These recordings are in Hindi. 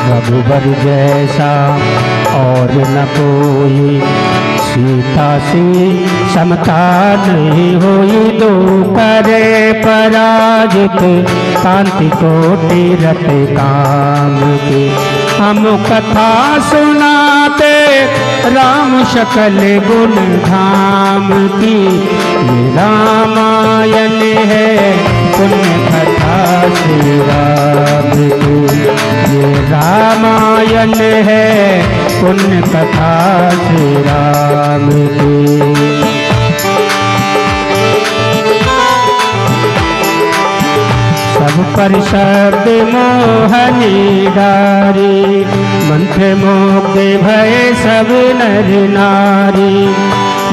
रघुबर जैसा और न कोई, सीता सी समता नहीं हुई। दो करे पराजित, कांति कोटि रत काम की। हम कथा सुनाते राम शकल गुण धाम की। ये रामायण है पुण्य कथा श्री राम की। ये रामायण है पुण्य कथा श्री राम की। सब पर शब्द मोहनी डारी, मंत्र मुग्ध भय सब नर नारी।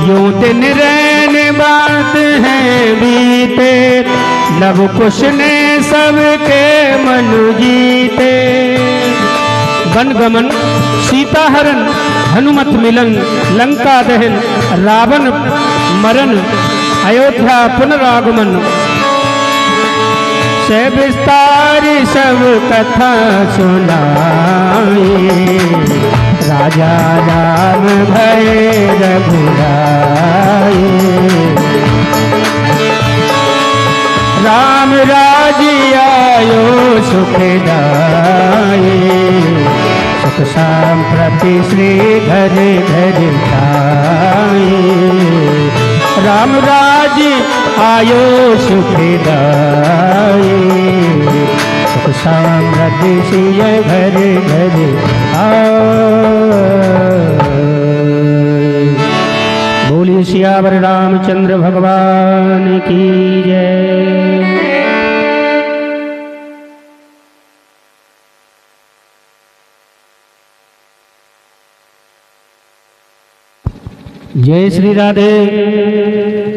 यूं दिन रैन बात है बीते, लव कुश ने सबके मन जीते। वन गमन, सीता हरण, हनुमत मिलन, लंका दहन, रावण मरण, अयोध्या पुनरागमन। से विस्तार सब कथा सुनाई, राजा राम भय रघुराई। राम राज्य आयो सुखदाई, सुख संप्रति श्री घर घर छाई। राम राज्य आयो सुखदाई, सुख समृद्धि सिय घर घर आए। बोलिए सियावर रामचंद्र भगवान की जय। जय श्री राधे,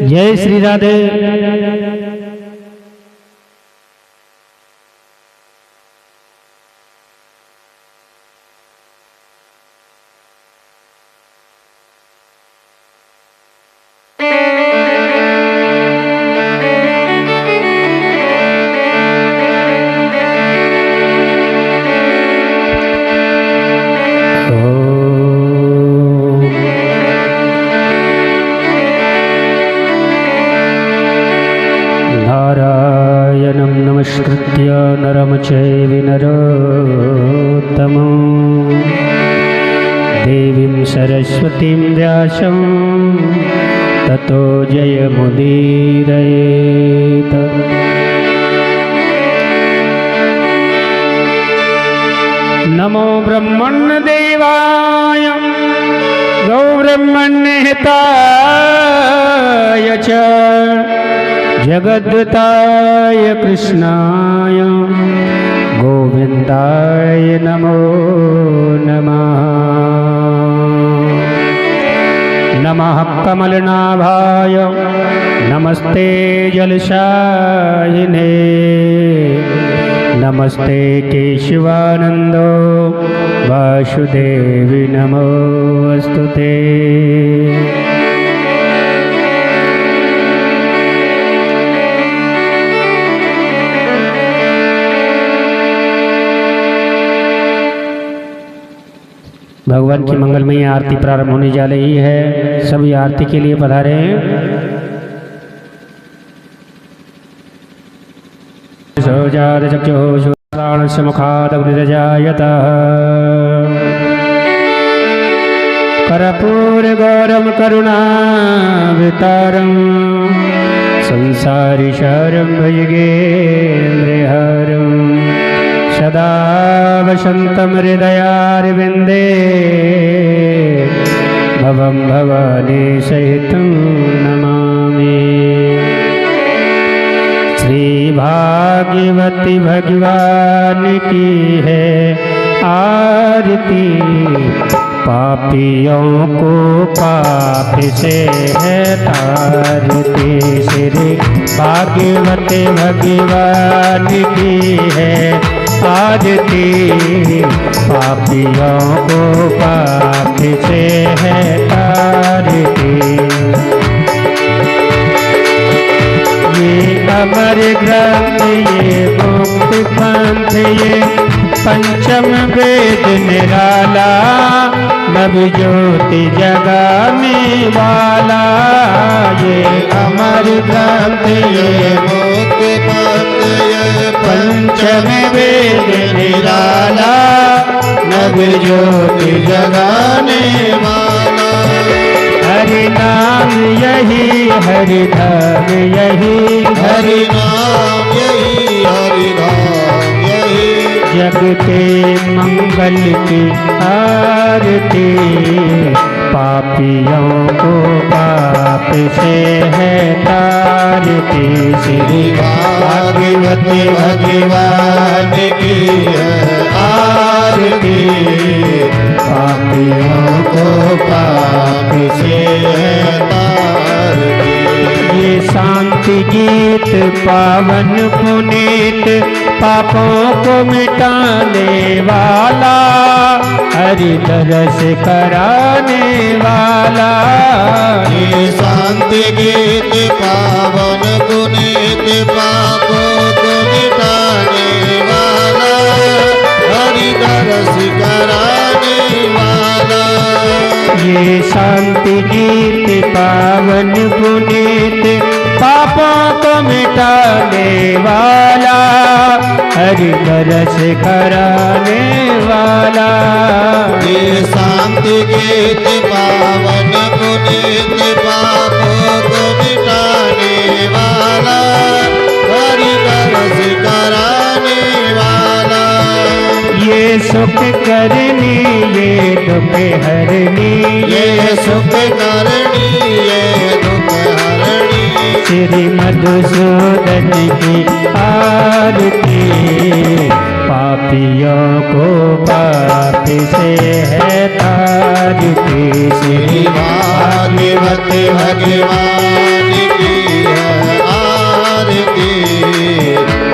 जय श्री राधे। नमस्कृत्य नरं चैव नरोत्तमं, देवीं सरस्वतीं व्यासं ततो जयमुदीरयेत्। नमो ब्रह्मण्य देवाय गौब्रह्मण्य हिताय च, जगद्गताय कृष्णाय गोविन्दाय नमो नमः। नमः कमलनाभाय नमस्ते जलशायिने, नमस्ते केशवानन्दो वासुदेवी नमोऽस्तुते। भगवान की मंगलमयी आरती प्रारंभ होने जा रही है। सभी आरती के लिए पधारे हैं। सोजात चक्षुः श्रोत्राणस्य मुखादग्निरजायतः, कर्पूरगौरं करुणावतारं संसारिसारं भुजगेन्द्रहारं, सदा वसन्तं हृदयारविन्दे भवं भवानी सहितं नमामि। श्री भागवती भगवान की है आरती, पापियों को पाप से है तारती। श्री भागवती भगवान की है आरती, पापियों को पाप से है तारती। नव ज्योति जगाने वाला, ये अमर ग्रंथ ये मुक्ति पंथ ये पंचम वेद निराला, नव ज्योति जगाने वाला। हरि नाम यही हरि धाम यही, हरि नाम यही हरि धाम यही, जग के मंगल की आरती, पापियों को पाप से है तारती। श्री भागवत भगवान की है आरती, पापियों को पाप से है तारती। ये शांति गीत पावन पुनीत, पापों को मिटाने वाला, हरि दरस कराने वाला। ये शांति गीत पावन पुनीत, पापों को मिटाने वाला, हरि दरस कराने वाला। ये शांति गीत पावन पुनीत, पापों को मिटाने वाला, हरि दरस कराने वाला। ये शांति गीत पावन पुनीत, पापों को मिटाने वाला, हरि दरस कराने वाला। ये सुख करनी ये दुख हरनी, ये सुख करनी ये दुख हरनी, श्री मधुसूदन की आरती, पापियों को पाप से है तारती। श्री भागवत भगवान की है आरती,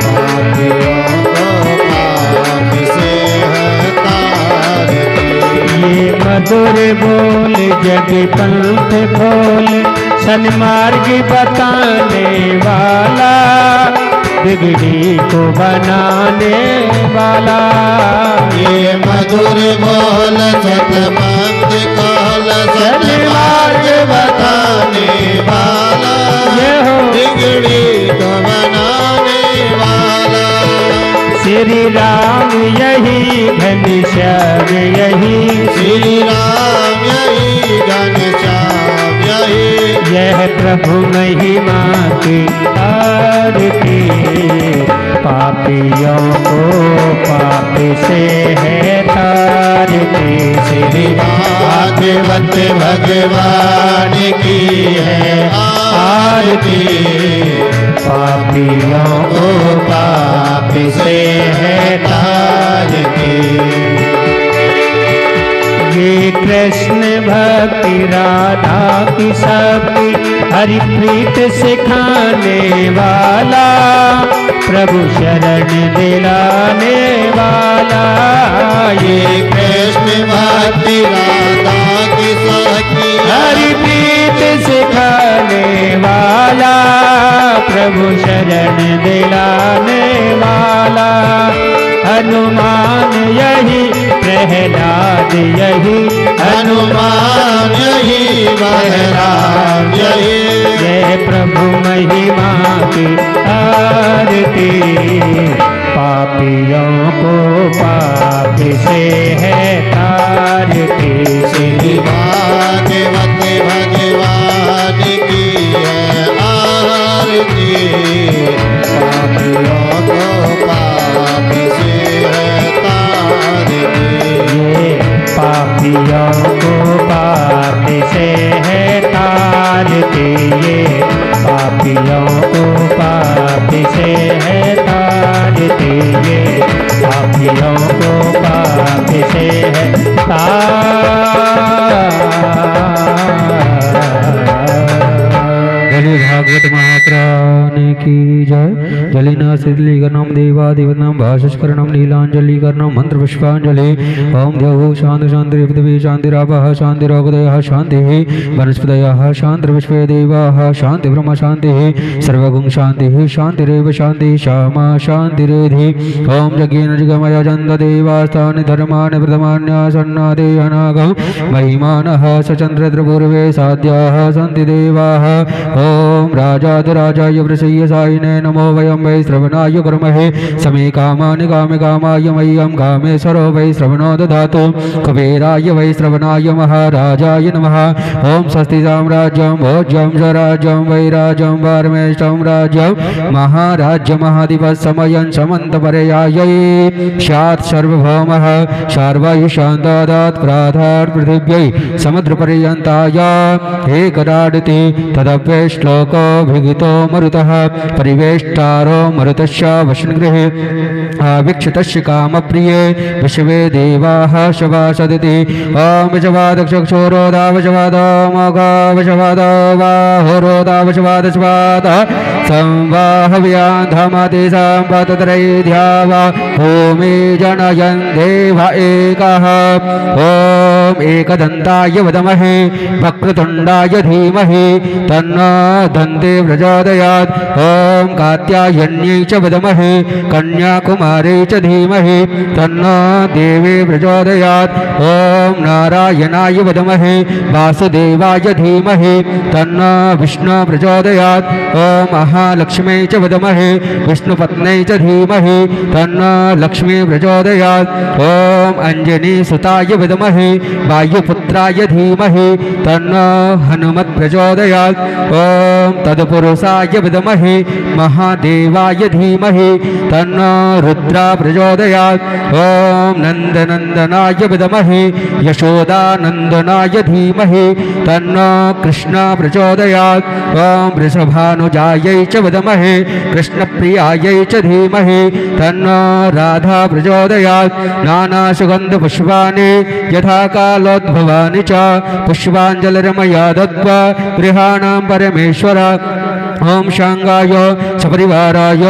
पापियों को पाप से है तारती। ये मधुर बोल जग पंथ खोल, सन्मार्ग बताने वाला, बिगड़ी को बनाने वाला। ये मधुर बोल सतमंत कौल, सन्मार्ग बताने वाला, ये हो बिगड़ी को बनाने वाला। श्री राम यही घनश्याम यही, श्री राम यही घनश्याम यही, यह प्रभु महिमा की आरती, पापियों को पाप से है तारती। श्री भागवत भगवान की है आरती, पापियों को पाप से है तारती। ये कृष्ण भक्ति राधा की शक्ति, हरि प्रीत सिखाने वाला, प्रभु शरण दिलाने वाला। ये कृष्ण भक्ति राधा की शक्ति, हरि प्रीत सिखाने वाला, प्रभु शरण दिलाने वाला। हनुमान यही प्रहलाद यही, हनुमान यही बलराम यही, जय प्रभु महिमा की आरती, पापियों को पाप से है तारती। श्री भागवत भगवान की है आरती, पापियों को पाप से है तारती। ये पापियों को पाप से है तारती, ये पापियों को पाप से है तारती, ये पापियों को पाप से है भागवत महाप्राण की जय। जलिना शीतलीकरणं देवादिवनं भाषस्करणं नीलाञ्जलीकरणं मंत्रपुष्पाञ्जलि ओम द्यौः शान्ति शान्ति पृथिवी शान्तिरापः शान्तिरोगदयः शान्तिः वनस्पतयः शान्तिर्विश्वे देवाः शान्ति ब्रह्म शान्तिः सर्वगुण शान्तिः शान्तिरेव शान्तिः श्यामा शान्तिरेधि ओम यज्ञेन जगमय जन्त देवास्तानि धर्माणि प्रथमान्यासन्नादे अनागम महिमानः सचन्द्रपूर्वे साध्याः सन्ति देवाः ओम राजाधिराजाय वृषय्यसायिने नमो वयं वै श्रवणाय कुर्महे समे कामानि कामाय मह्यं कामेश्वरो वै श्रवणो ददातु कुबेराय वै श्रवणाय महाराजाय नमः ओम स्वस्ति साम्राज्यं भोज्यं स्वराज्यं वैराज्यं वारमेष्टं राज्यं महाराज्यमहाधिपस्समयं समन्तपर्यायै स्यात् सार्वभौमः सार्वयुषान्तादात् प्राधात् पृथिव्यै समुद्रपर्यन्ताय एकराडति तदप्ये श्लोकोऽभिहितो मरुतः परिवेष्टारो मरुतस्य वशङ्गृहे आवीक्षितस्य कामप्रिये विश्वे देवाः शवासदिति ॐ विषवादक्षक्षोरोदावशवादमोघावशवादो बाहोरोदावशवादशवादः संवाहव्यान्धमति सम्पतत्रैध्यावा भूमि जनयन् देव एकः ॐ एकदन्ताय वदमहे वक्रतुण्डाय धीमहि तन्नो दन्ते प्रचोदयात् ॐ कात्यायन्यै च वदमहे कन्याकुमारी च धीमहि तन्नो देवी प्रचोदयात् ॐ नारायणाय वदमहे वासुदेवाय धीमहि तन्नो विष्णु प्रचोदयात् ॐ महालक्ष्मी च वदमहे विष्णुपत्न्यै च धीमहि तन्नो लक्ष्मी प्रचोदयात् ॐ अंजनी सुताय वदमहे वायुपुत्राय धीमहि तन्नो हनुमत् प्रचोदयात् ॐ तत्पुरुषाय वदमहे महादेवाय धीमहि तन्नो रुद्रा प्रचोदयात् ॐ नन्दनन्दनाय वदमहे यशोदानन्दनाय धीमहि तन्नो कृष्ण प्रचोदयात् ॐ वृषभानुजायै च वदमहे कृष्णप्रियायै च धीमहि तन्नो राधा प्रचोदयात् नानासुगन्धपुष्पाणि यथा कालोद्भवानि च पुष्पाञ्जलिर्मया दत्त्वा गृहाणां परमेश्वर ओम शांगाय सपरिवाराय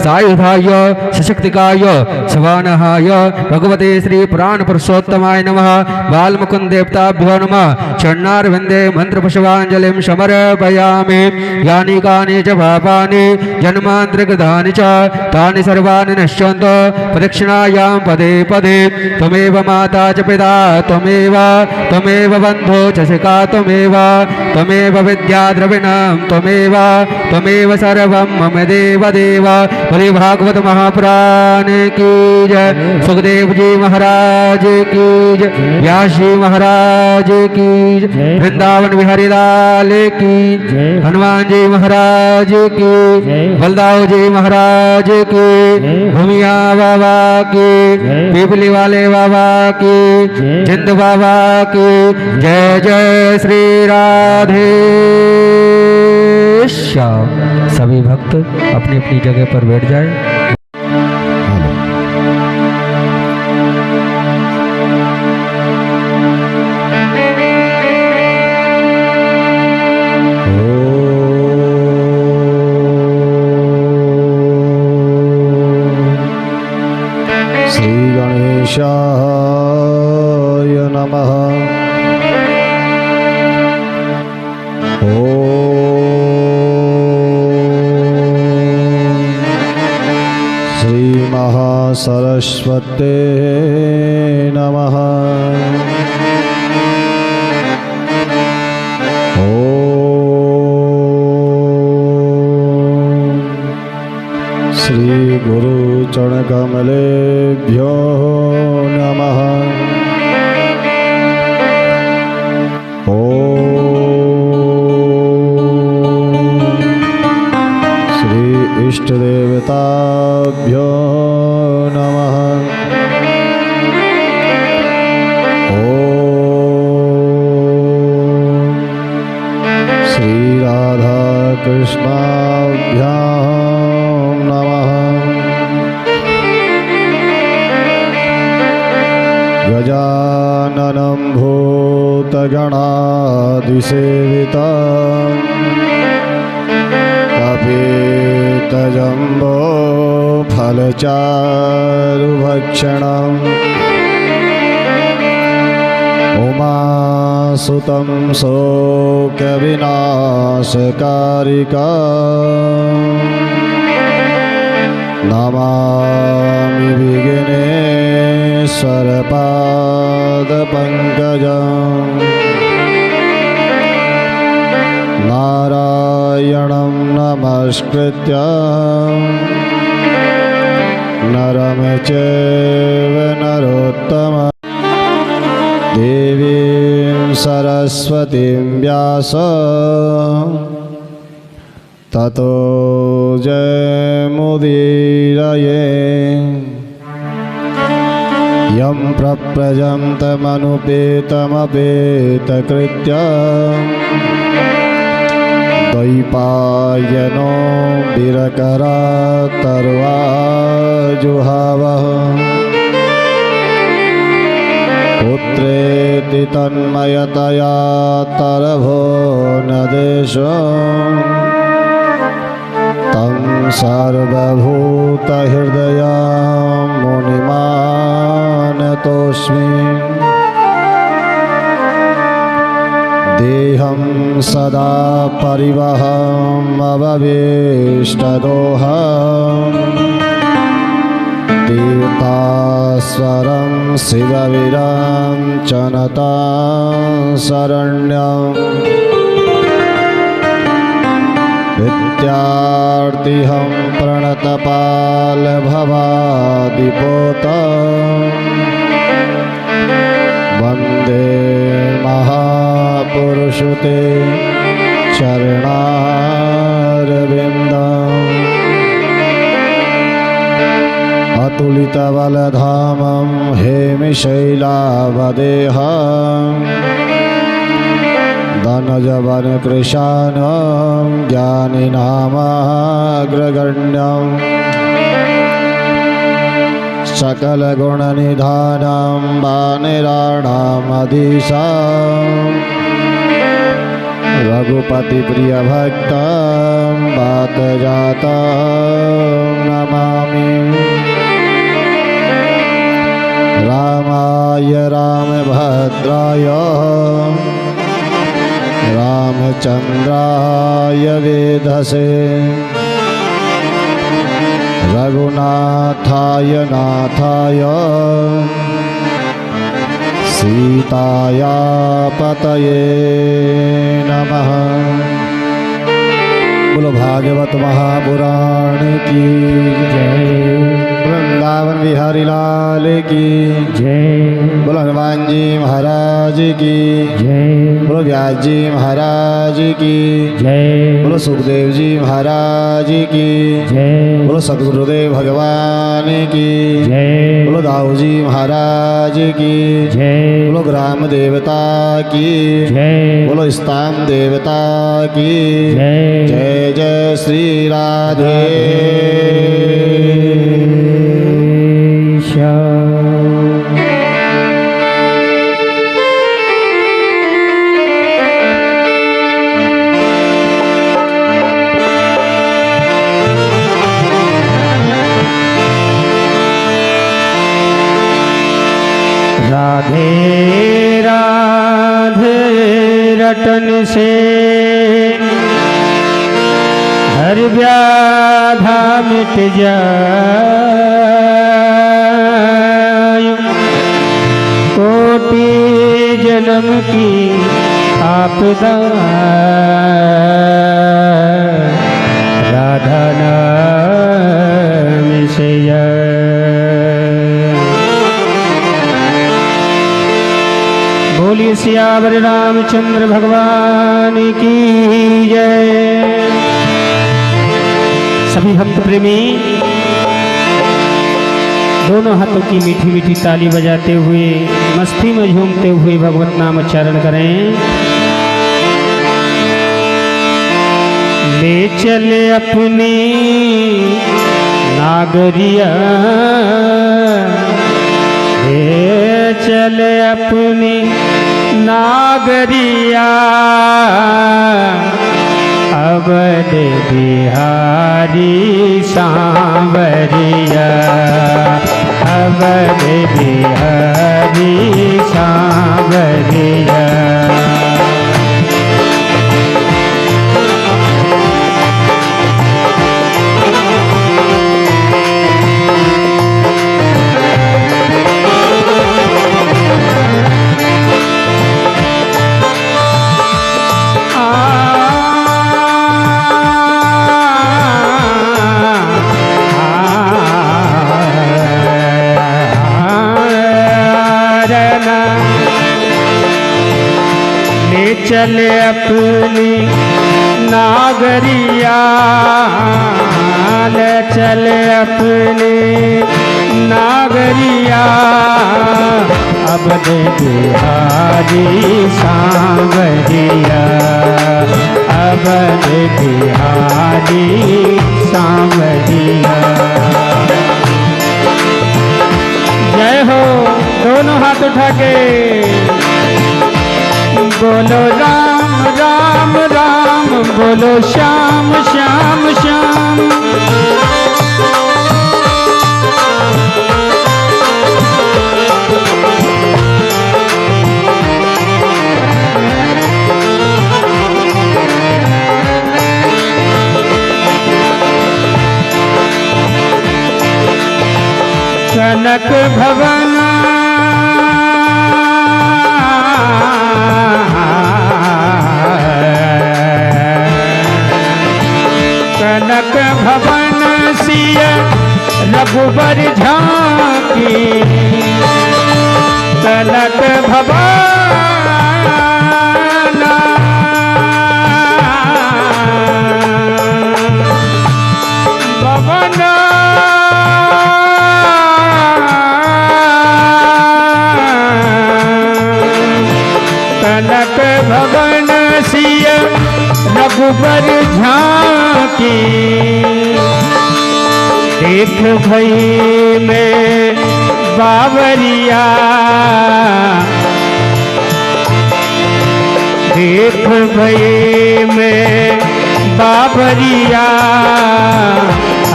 सायुधाय सशक्तिकाय सवानहाय भगवते श्री पुराण पुरुषोत्तमाय नमः बालमुकुंद देवताभ्यो नमः चरणारविंदे मंत्र पुष्पांजलिं समर्पयामि यानि कानि च पापानि जन्मान्तरकृतानि च तानि सर्वाणि नश्यन्तु प्रदक्षिणायां पदे पदे त्वमेव माता च पिता त्वमेव बन्धो च शिखा त्वमेव विद्या द्रविणं त्वमेव सर्वं मम देव बोले भागवत महापुराण की जय सुखदेव जी महाराज की जय व्यास जी महाराज की जय वृंदावन बिहारी लाल की जय हनुमान जी महाराज की बलदाव जी महाराज की भूमिया बाबा की पीपली वाले बाबा की जिंद बाबा की जय जय श्री राधे श्याम। सभी भक्त अपनी अपनी जगह पर बैठ जाए। श्री गणेशाय नमः। सरस्वते नमः। ओम श्री गुरु चरण कमलेभ्यो नमः। ओम श्री इष्ट देवताभ्यो नमः। ओम श्री राधा कृष्णाभ्यां नमः। गजाननं भूतगणादिसेवितं पीतजम्बो फलचारुभक्षणम् उमासुतं शोकविनाशकारिका नमामि विघ्नेश्वरपादपङ्कजम् नारायणं नमस्कृत्य नरं चैव नरोत्तमं देवीं सरस्वतीं व्यास ततो जयमुदीरये यं प्रव्रजन्तमनुपेतमपेतकृत्यं द्वैपायनो विरकरातर्वाजुहावः पुत्रेति तन्मयतया तरभो नदेशो तं सर्वभूतहृदयं मुनिमानतोऽस्मि देहं सदा परिवहमभीष्टदोहं तीर्थास्वरं शिवविरञ्चनतां शरण्यम् विद्यार्थिहं प्रणतपालभवादिपोतं वन्दे महापुरुषते चरणारविन्दम् अतुलितबलधामं हेमिशैलावदेहम् धनजवनकृशानं ज्ञानिनामाग्रगण्यं सकलगुणनिधानं वानराणामधीशां रघुपतिप्रियभक्तं वातजातं नमामि रामाय रामभद्राय रामचन्द्राय वेधसे रघुनाथाय नाथाय सीताया पतये नमः। बोलो भागवत महापुराण की जय। वृंदावन बिहारी लाल की जय। बोलो हनुमान जी महाराज की जय। बोलो व्यास जी महाराज की जय। बोलो सुखदेव जी महाराज की जय। बोलो सद्गुरुदेव भगवान की जय। बोलो दाऊ जी महाराज की जय। बोलो ग्राम देवता की जय। बोलो स्थान देवता की जय। जय जय श्री राधे राधे राधे रटन से हर व्याधा मिट जाए, कोटि जन्म की आपदा राधा नाम से बोलिए सियावर रामचंद्र भगवान की जय। सभी भक्त प्रेमी दोनों हाथों की मीठी मीठी ताली बजाते हुए मस्ती में झूमते हुए भगवत नाम उच्चारण करें। ले चले अपनी नागरिया, ले चले अपनी नागरिया, अब अवध बिहारी सांवरिया, अवध बिहारी सांवरिया। चले अपनी नागरिया, ले चले अपनी नागरिया, अवध बिहारी सांवरिया, अवध बिहारी सांवरिया। जय हो, दोनों हाथ उठा के बोलो राम राम राम, बोलो श्याम श्याम श्याम। कनक भवन कनक भवन सिय रघुबर झांकी, कनक भवन भवन कनक भवन सिय रघुबर झांकी, देख भई में बावरिया, देख भई में बावरिया,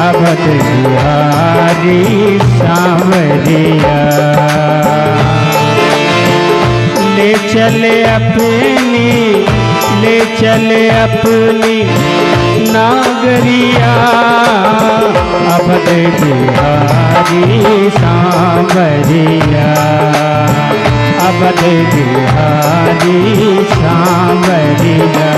अवध बिहारी सांवरिया। ले चले अपनी, ले चले अपनी नागरिया, अवध बिहारी सांवरिया, अवध बिहारी सांवरिया।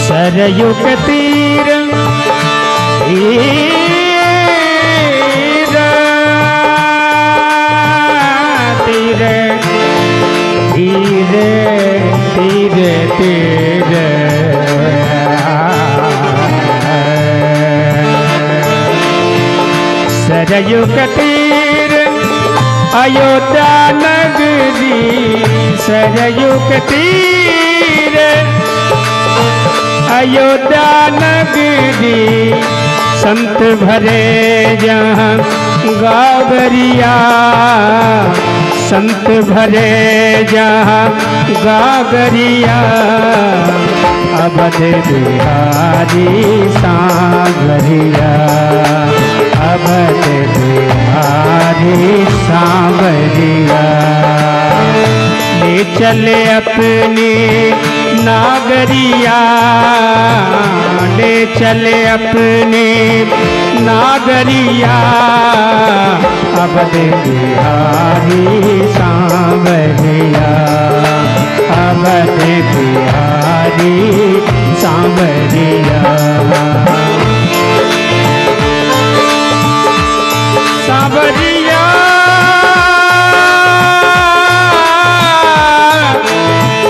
सरयू के तीर तीर तीर तीर तीर सरयू के तीर अयोध्या नगरी, सरयू के तीर अयोध्या नगरी, संत भरे जहाँ गागरिया, संत भरे जहाँ गागरिया, अवध बिहारी सांवरिया, अवध बिहारी सांवरिया। ले चले अपनी नागरिया, ले चले अपनी नागरिया, अवध बिहारी सांवरिया, अवध बिहारी सांवरिया। सांवरिया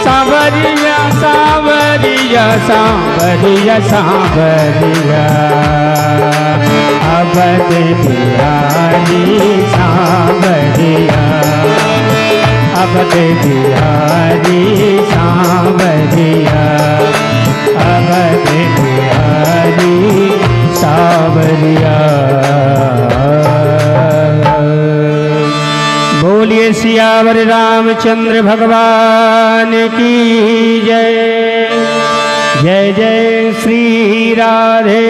सांवरिया सांवरिया सांवरिया सांवरिया, अवध बिहारी सांवरिया, अवध बिहारी सांवरिया, अवध बिहारी सांवरिया। बोलिए सियावर रामचंद्र भगवान की जय। जय जय श्री राधे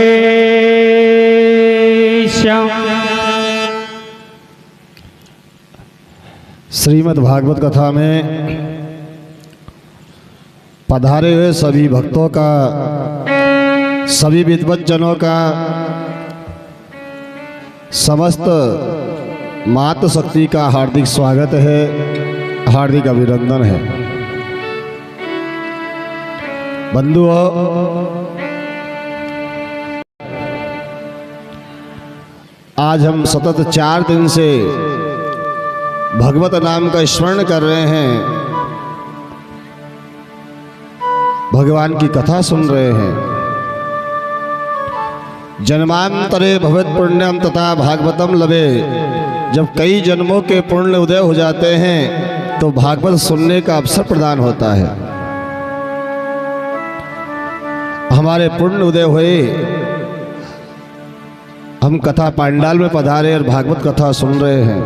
श्याम। श्रीमद् भागवत कथा में पधारे हुए सभी भक्तों का, सभी विद्वज्जनों का, समस्त मातृ शक्ति का हार्दिक स्वागत है, हार्दिक अभिनंदन है। बंधुओं, आज हम सतत 4 दिन से भगवत नाम का स्मरण कर रहे हैं, भगवान की कथा सुन रहे हैं। जन्मांतरे भवेत् पुण्यम तथा भागवतम लभे। जब कई जन्मों के पुण्य उदय हो जाते हैं तो भागवत सुनने का अवसर प्रदान होता है। हमारे पुण्य उदय हुए, हम कथा पांडाल में पधारे और भागवत कथा सुन रहे हैं।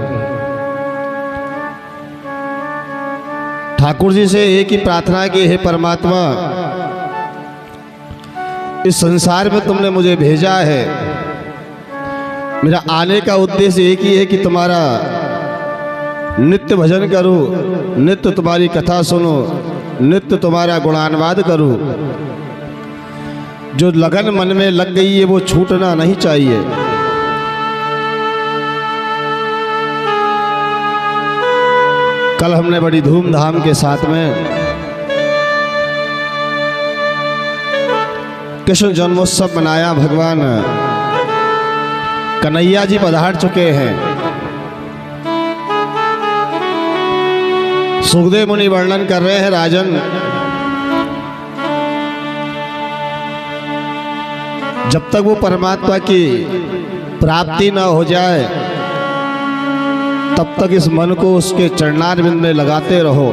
ठाकुर जी से एक ही प्रार्थना की, हे परमात्मा, इस संसार में तुमने मुझे भेजा है, मेरा आने का उद्देश्य एक ही है कि तुम्हारा नित्य भजन करूं, नित्य तुम्हारी कथा सुनो, नित्य तुम्हारा गुणानुवाद करूं। जो लगन मन में लग गई है वो छूटना नहीं चाहिए। कल हमने बड़ी धूमधाम के साथ में कृष्ण जन्मोत्सव मनाया। भगवान कन्हैया जी पधार चुके हैं। सुखदेव मुनि वर्णन कर रहे हैं, राजन, जब तक वो परमात्मा की प्राप्ति न हो जाए तब तक इस मन को उसके चरणारविंद में लगाते रहो।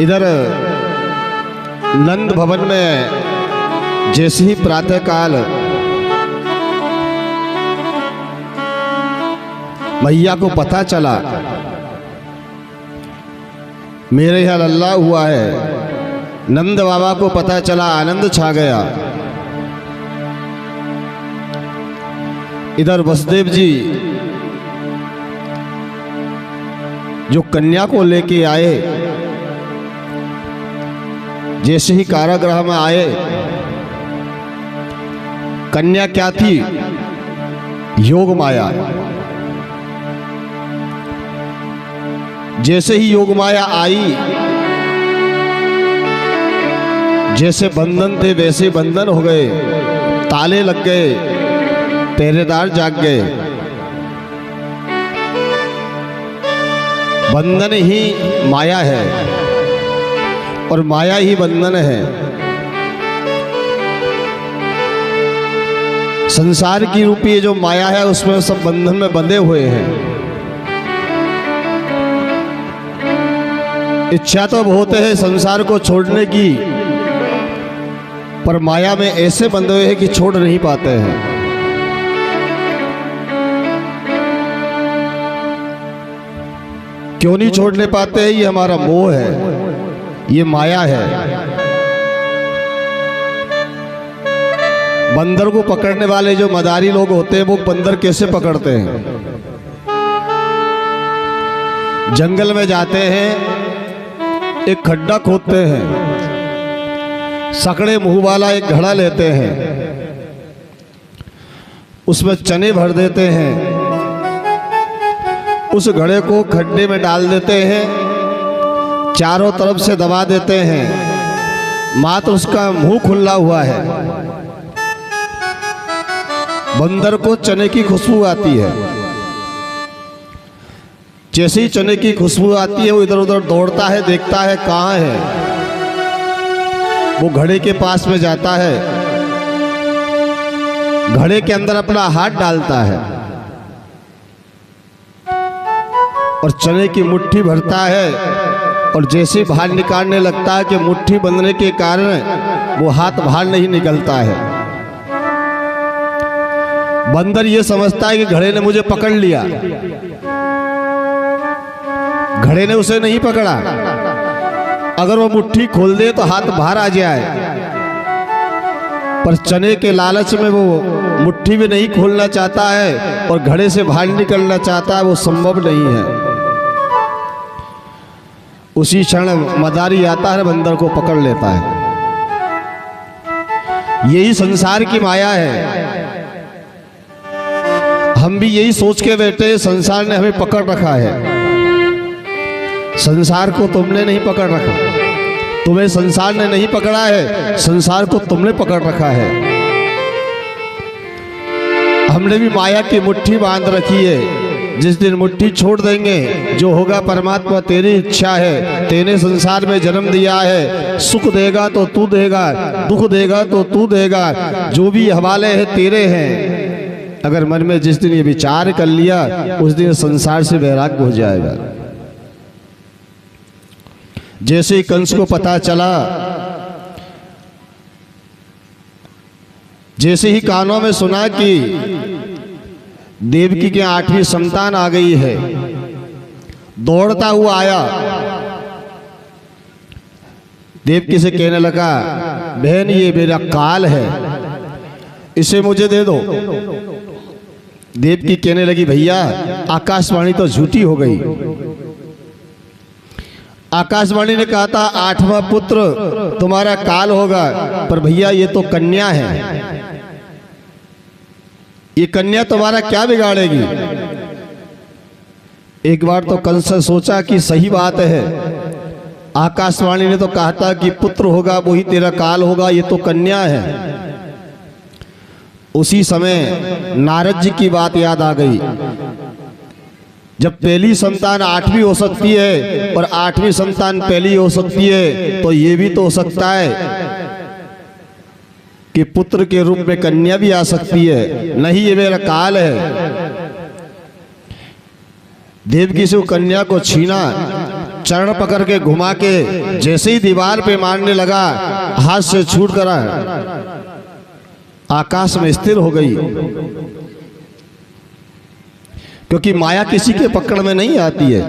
इधर नंद भवन में जैसे ही प्रातः काल मैया को पता चला मेरे यहाँ लल्ला हुआ है, नंद बाबा को पता चला, आनंद छा गया। इधर वसुदेव जी जो कन्या को लेके आए, जैसे ही कारागृह में आए, कन्या क्या थी? योग माया। जैसे ही योग माया आई, जैसे बंधन थे वैसे बंधन हो गए, ताले लग गए, पहरेदार जाग गए। बंधन ही माया है और माया ही बंधन है। संसार की रूपी जो माया है उसमें सब बंधन में बंधे हुए हैं। इच्छा तो बहुत है संसार को छोड़ने की, पर माया में ऐसे बंधे हुए हैं कि छोड़ नहीं पाते हैं। क्यों नहीं छोड़ने पाते हैं? ये हमारा मोह है, ये माया है। बंदर को पकड़ने वाले जो मदारी लोग होते हैं वो बंदर कैसे पकड़ते हैं? जंगल में जाते हैं, एक खड्डा खोदते हैं, सकड़े मुंह वाला एक घड़ा लेते हैं, उसमें चने भर देते हैं, उस घड़े को खड्डे में डाल देते हैं, चारों तरफ से दबा देते हैं, मात्र उसका मुंह खुला हुआ है। बंदर को चने की खुशबू आती है। जैसे ही चने की खुशबू आती है वो इधर उधर दौड़ता है, देखता है कहाँ है। वो घड़े के पास में जाता है, घड़े के अंदर अपना हाथ डालता है और चने की मुट्ठी भरता है, और जैसे बाहर निकालने लगता है कि मुट्ठी बंधने के कारण वो हाथ बाहर नहीं निकलता है। बंदर ये समझता है कि घड़े ने मुझे पकड़ लिया। घड़े ने उसे नहीं पकड़ा। अगर वो मुट्ठी खोल दे तो हाथ बाहर आ जाए, पर चने के लालच में वो मुट्ठी भी नहीं खोलना चाहता है और घड़े से बाहर निकलना चाहता है, वो संभव नहीं है। उसी क्षण मदारी आता है, बंदर को पकड़ लेता है। यही संसार की माया है। हम भी यही सोच के बैठे, संसार ने हमें पकड़ रखा है। संसार को तुमने नहीं पकड़ रखा, तुम्हें संसार ने नहीं पकड़ा है, संसार को तुमने पकड़ रखा है। हमने भी माया की मुट्ठी बांध रखी है। जिस दिन मुट्ठी छोड़ देंगे, जो होगा परमात्मा तेरी इच्छा है। तेने संसार में जन्म दिया है, सुख देगा तो तू देगा, दुख देगा तो तू देगा, जो भी हवाले हैं तेरे हैं। अगर मन में जिस दिन ये विचार कर लिया, उस दिन संसार से वैराग्य हो जाएगा। जैसे ही कंस को पता चला, जैसे ही कानों में सुना कि देवकी के 8वीं संतान आ गई है, दौड़ता हुआ आया, देवकी से कहने लगा, बहन ये मेरा काल है, इसे मुझे दे दो। देवकी कहने लगी, भैया आकाशवाणी तो झूठी हो गई। आकाशवाणी ने कहा था 8वां पुत्र तुम्हारा काल होगा, पर भैया ये तो कन्या है, ये कन्या तुम्हारा क्या बिगाड़ेगी। एक बार तो कंस सोचा कि सही बात है, आकाशवाणी ने तो कहा था कि पुत्र होगा वही तेरा काल होगा, ये तो कन्या है। उसी समय नारद जी की बात याद आ गई। जब पहली संतान 8वीं हो सकती है और 8वीं संतान पहली हो सकती है, तो ये भी तो हो सकता है कि पुत्र के रूप में कन्या भी आ सकती है। नहीं, ये मेरा काल है। देवकी से वो कन्या को छीना, चरण पकड़ के घुमा के जैसे ही दीवार पे मारने लगा, हाथ से छूट कर आकाश में स्थिर हो गई। क्योंकि माया किसी के पकड़ में नहीं आती है।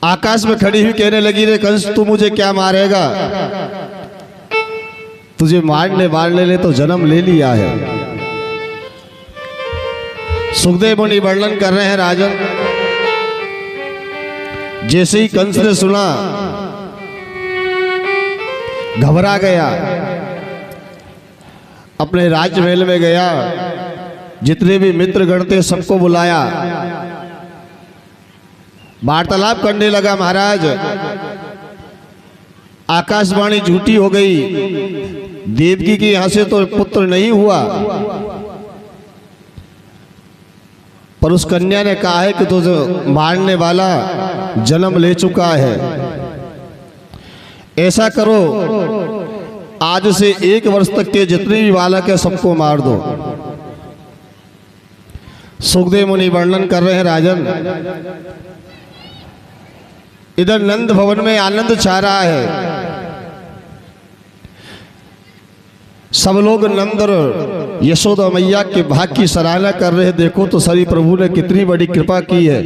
आकाश में खड़ी हुई कहने लगी, रे कंस तू मुझे क्या मारेगा, तुझे मारने ने तो जन्म ले लिया है। सुखदेव मुनि वर्णन कर रहे हैं, राजन जैसे ही कंस ने सुना घबरा गया, अपने राजमहल में गया, जितने भी मित्र गण थे सबको बुलाया, वार्तालाप करने लगा। महाराज आकाशवाणी झूठी हो गई, देवकी के यहां से तो पुत्र नहीं हुआ, पर उस कन्या ने कहा है कि तुझे मारने वाला जन्म ले चुका है। ऐसा करो, आज से 1 वर्ष तक के जितने भी बालक है सबको मार दो। सुखदेव मुनि वर्णन कर रहे हैं, राजन इधर नंद भवन में आनंद छा रहा है। सब लोग नंद और यशोदा मैया के भाग की सराहना कर रहे हैं। देखो तो सरी प्रभु ने कितनी बड़ी कृपा की है,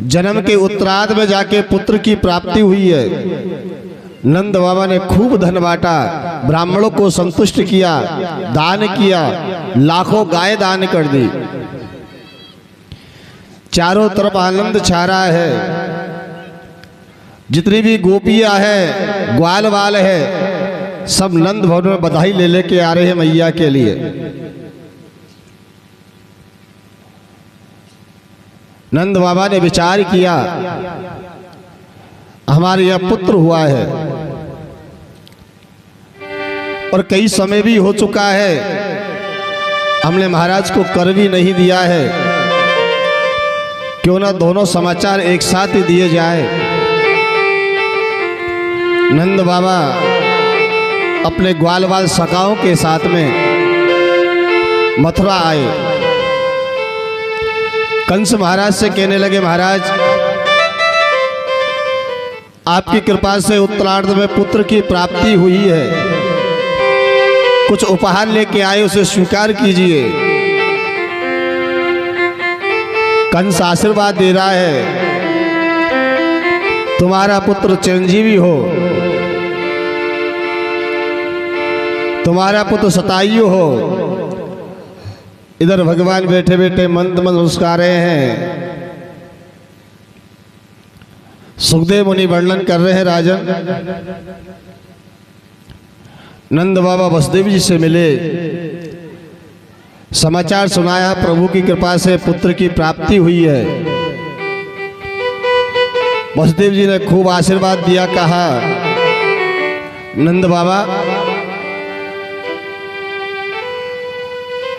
जन्म के उत्तरार्ध में जाके पुत्र की प्राप्ति हुई है। नंद बाबा ने खूब धन बांटा, ब्राह्मणों को संतुष्ट किया, दान किया, लाखों गाय दान कर दी। चारों तरफ आनंद छा रहा है। जितनी भी गोपियां हैं, ग्वाल वाल है, सब नंद भवन में बधाई ले लेके आ रहे हैं मैया के लिए। नंद बाबा ने विचार किया, हमारे यहाँ पुत्र हुआ है और कई समय भी हो चुका है, हमने महाराज को कर भी नहीं दिया है, क्यों ना दोनों समाचार एक साथ ही दिए जाए। नंद बाबा अपने ग्वाल बाल सखाओं के साथ में मथुरा आए। कंस महाराज से कहने लगे, महाराज आपकी कृपा से उत्तरार्ध में पुत्र की प्राप्ति हुई है, कुछ उपहार लेके आए, उसे स्वीकार कीजिए। कंस आशीर्वाद दे रहा है, तुम्हारा पुत्र चिरंजीवी हो, तुम्हारा पुत्र शतायु हो। इधर भगवान बैठे बैठे मंद मंद मुस्कुरा रहे हैं। सुखदेव मुनि वर्णन कर रहे हैं, राजन नंद बाबा वसुदेव जी से मिले, समाचार सुनाया प्रभु की कृपा से पुत्र की प्राप्ति हुई है। वसुदेव जी ने खूब आशीर्वाद दिया, कहा नंद बाबा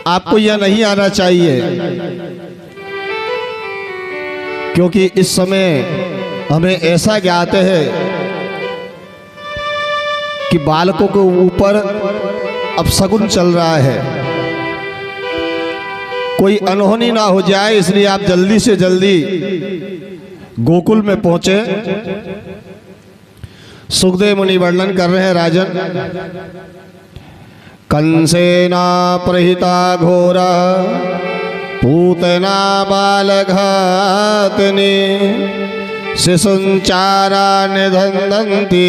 आपको यह नहीं आना चाहिए, क्योंकि इस समय हमें ऐसा ज्ञात है कि बालकों के ऊपर अपशगुन चल रहा है, कोई अनहोनी ना हो जाए, इसलिए आप जल्दी से जल्दी गोकुल में पहुंचे। सुखदेव मुनि वर्णन कर रहे हैं, राजन कंसेना प्रहिता घोरा पूतना बालघातने शिशुंचारा निधन्दन्ति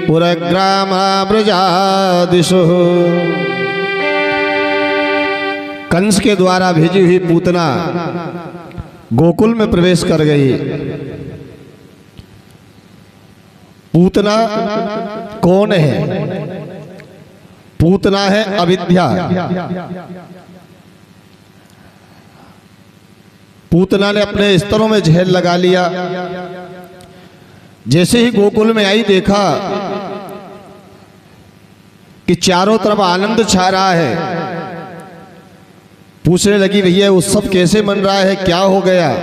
पुरग्रामा ब्रजादिषु। कंस के द्वारा भेजी हुई पूतना गोकुल में प्रवेश कर गई। पूतना कौन है? पूतना है अविद्या। पूतना ने अपने स्तरों में जहर लगा लिया। जैसे ही गोकुल में आई, देखा कि चारों तरफ आनंद छा रहा है। पूछने लगी, भैया उत्सव कैसे मन रहा है, क्या हो गया?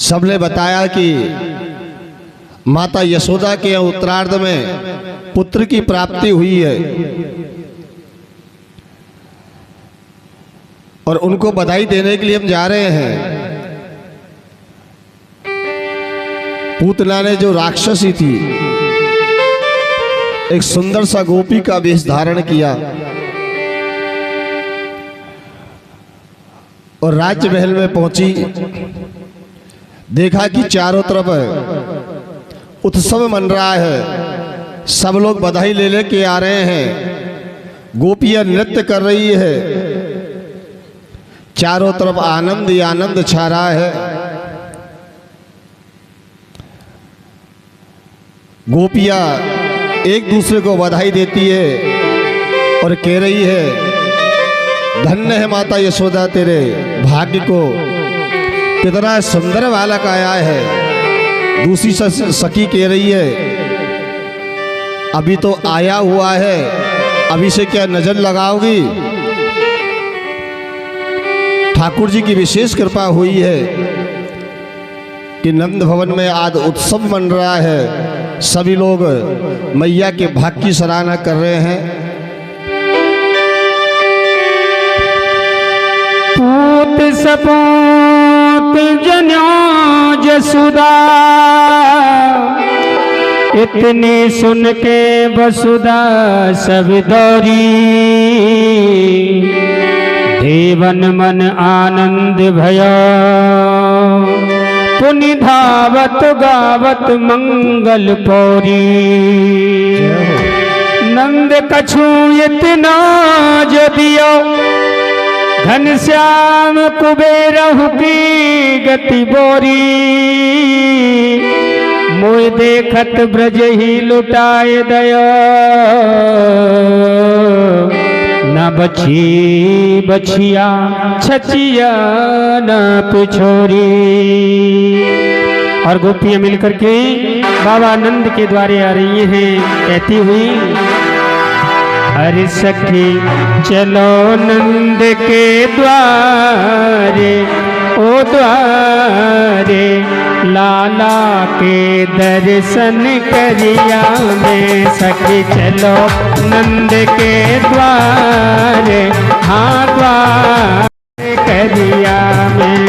सबने बताया कि माता यशोदा के उत्तरार्ध में पुत्र की प्राप्ति हुई है और उनको बधाई देने के लिए हम जा रहे हैं। पूतना ने, जो राक्षसी थी, एक सुंदर सा गोपी का वेश धारण किया और राज्य महल में पहुंची। देखा कि चारों तरफ उत्सव मन रहा है, सब लोग बधाई ले लेके आ रहे हैं, गोपियां नृत्य कर रही है, चारों तरफ आनंद ही आनंद छा रहा है। गोपियां एक दूसरे को बधाई देती है और कह रही है, धन्य है माता यशोदा तेरे भाग्य को, कितना सुंदर बालक आया है। दूसरी सखी कह रही है, अभी तो आया हुआ है, अभी से क्या नजर लगाओगी? ठाकुर जी की विशेष कृपा हुई है कि नंद भवन में आज उत्सव मन रहा है, सभी लोग मैया के भाग्य की सराहना कर रहे हैं। पूत सपूत जन्यो जसुदा, इतने सुन के वसुदा सब दौरी, देवन मन आनंद भयो, पुनि धावत गावत मंगल पौरी। नंद कछु इतना जो दियो, घनश्याम कुबेरहु की गति बोरी, मोय देखत ब्रज ही लुटाए दयो, न बची बछिया छचिया न पिछोरी। और गोपियां मिलकर के बाबा नंद के द्वारे आ रही हैं, कहती हुई, अरे सखी चलो नंद के द्वारे, ओ द्वारे लाला के दर्शन करिया में सखी चलो नंद के द्वारे, हाँ द्वार करिया में।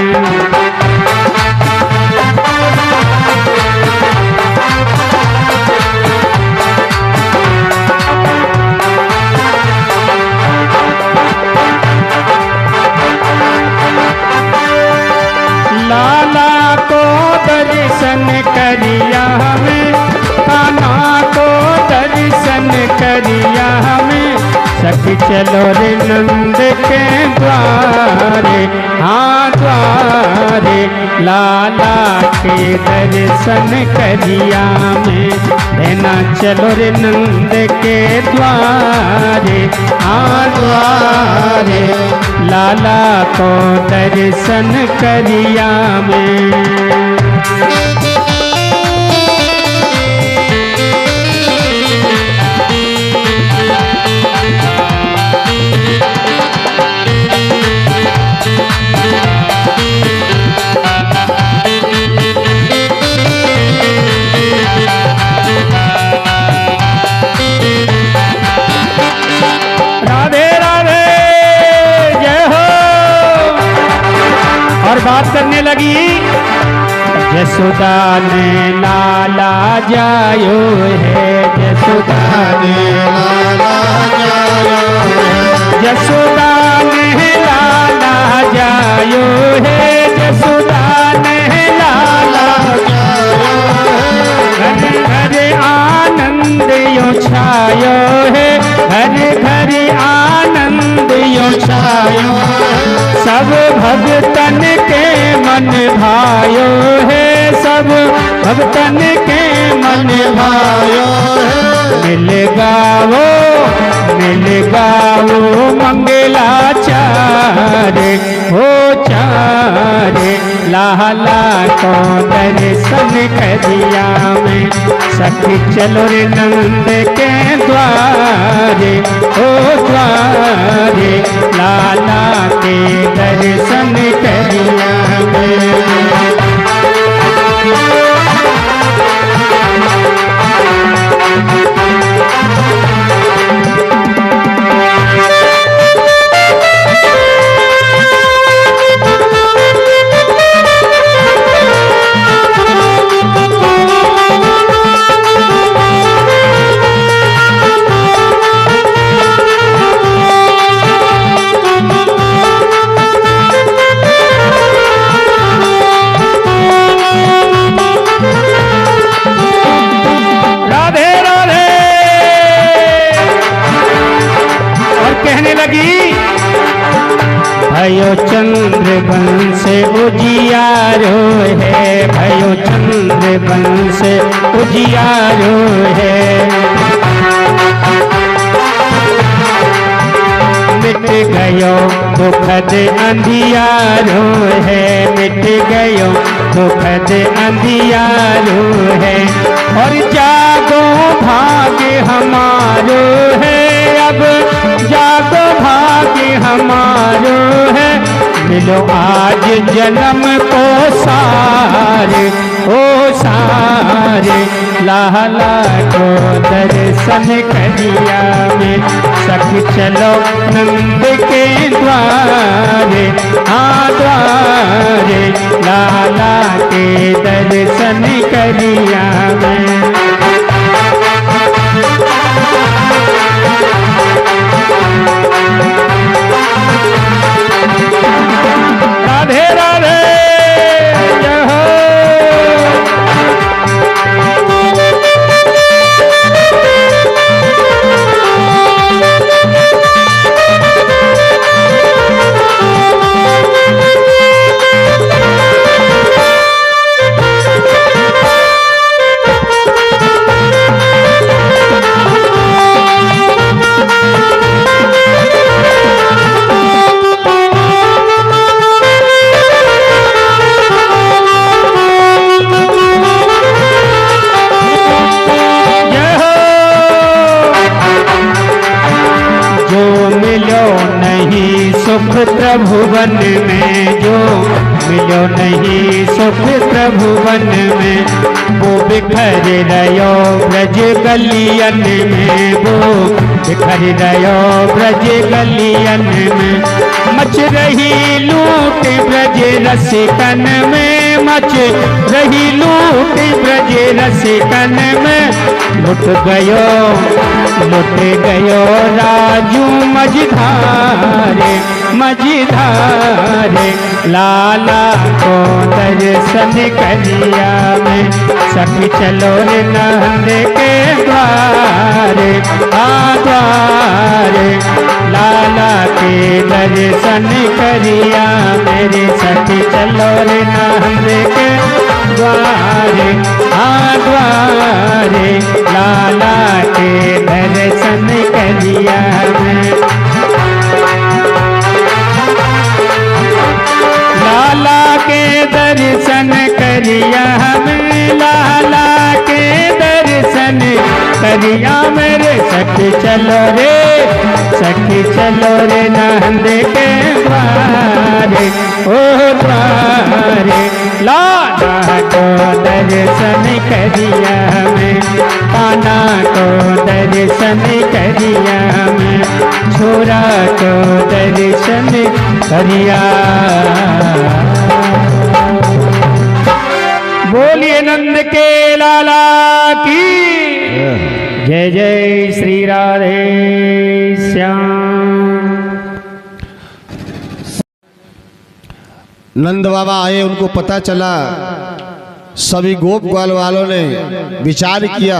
लाला को दर्शन करिया हमें, कान्हा को दर्शन करिया हमें, सखी चलो रे नंद के द्वारे, हाँ द्वारे लाला के दर्शन करिया में, देना चलो रे नंद के द्वारे, हाँ द्वारे लाला को दर्शन करिया में। बात करने लगी, यशोदा ने लाला जायो है, यशोदा ने लाला जायो है, यशोदा ने लाला जायो है, यशोदा ने लाला जायो है, घर घर आनंद यो छायो है, घर घर आनंद यो छायो, सब भगतन के मन भायो है, सब भगतन के मन भायो है, मिल गावो मंगलाचारे, हो चारे लाला को दर्शन करिया में, सखी चलो रे नंद के द्वारे, ओ द्वारे लाला के दर्शन करिया में। भयो चंद्र वंश उजियारो है, भयो चंद्र वंश उजियारो है, मिट गयो दुखद अंधियारो है, मिट गयो दुखद अंधियारो है, और जागो भाग्य हमारो है, अब जागो भाग्य हमारो है, मिलो आज जन्म को सारे, ओ सारे लाला को दर्शन करिया में, सखी चलो नंद के द्वारे, हाँ द्वारे लाला के दर्शन करिया में। राधे राधे जय हो। सुख त्रिभुवन में जो मिलो नहीं सुख त्रिभुवन में। वो बिखर रहो ब्रज गलियन में, वो बिखर रहो ब्रज गलियन में। मच रही लूट ब्रज रसिकन में, मच रही लूट ब्रज रसिकन में। लुट गयो राजू मझधारे, मझधारे। लाला को दर्शन करिया में, सखी चलो रे नंद के द्वारे, द्वारे। लाला के दर्शन करिया मेरे, सखी चलो रे नंद के द्वारे, द्वारे। लाला के दर्शन करिया में, लाला के दर्शन करिया हमें, लाला के दर्शन करिया मेरे। सखी चलो रे, सखी चलो रे नंद के द्वारे, ओ द्वारे। लाला को दर्शन करिया हमें, कान्हा को दर्शन करिया हमें, छोरा को दर्शन करिया। बोलिए नंद के लाला की जय। जय श्री राधे श्याम। नंद बाबा आए, उनको पता चला, सभी गोप ग्वाल वालों ने विचार किया,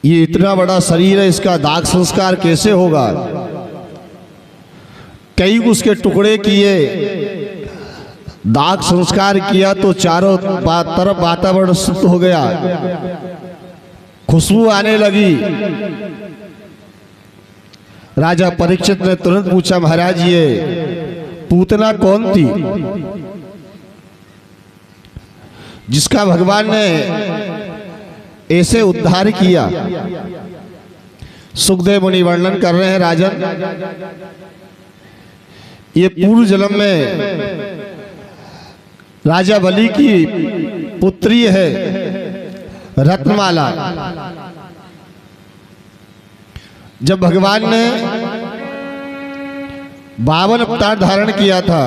ये इतना बड़ा शरीर है, इसका दाग संस्कार कैसे होगा। कई उसके टुकड़े किए, दाग संस्कार किया तो चारों तरफ वातावरण शुद्ध हो गया, खुशबू आने लगी। राजा परीक्षित ने तुरंत पूछा, महाराज ये पूतना कौन थी जिसका भगवान ने ऐसे उद्धार किया। सुखदेव मुनि वर्णन कर रहे हैं, राजन ये पूर्व जन्म में राजा बलि की पुत्री है रत्नमाला। जब भगवान ने 52 अवतार धारण किया था,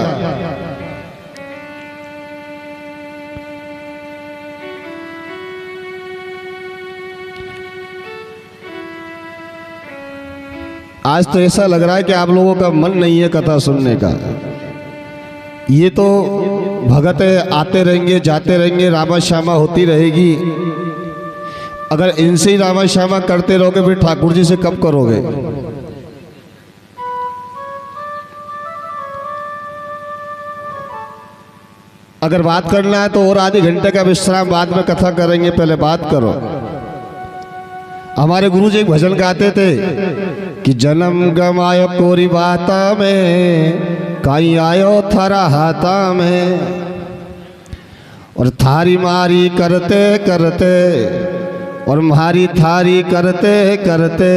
आज तो ऐसा लग रहा है कि आप लोगों का मन नहीं है कथा सुनने का। ये तो भगत आते रहेंगे जाते रहेंगे, रामा श्यामा होती रहेगी। अगर इनसे ही रामा श्यामा करते रहोगे फिर ठाकुर जी से कब करोगे। अगर बात करना है तो और आधे घंटे का विश्राम बाद में कथा करेंगे, पहले बात करो। हमारे गुरु जी एक भजन गाते थे कि जन्म गमायो कोरी बाता में, काई आयो थारा हाथा में। और थारी मारी करते करते और मारी थारी करते करते,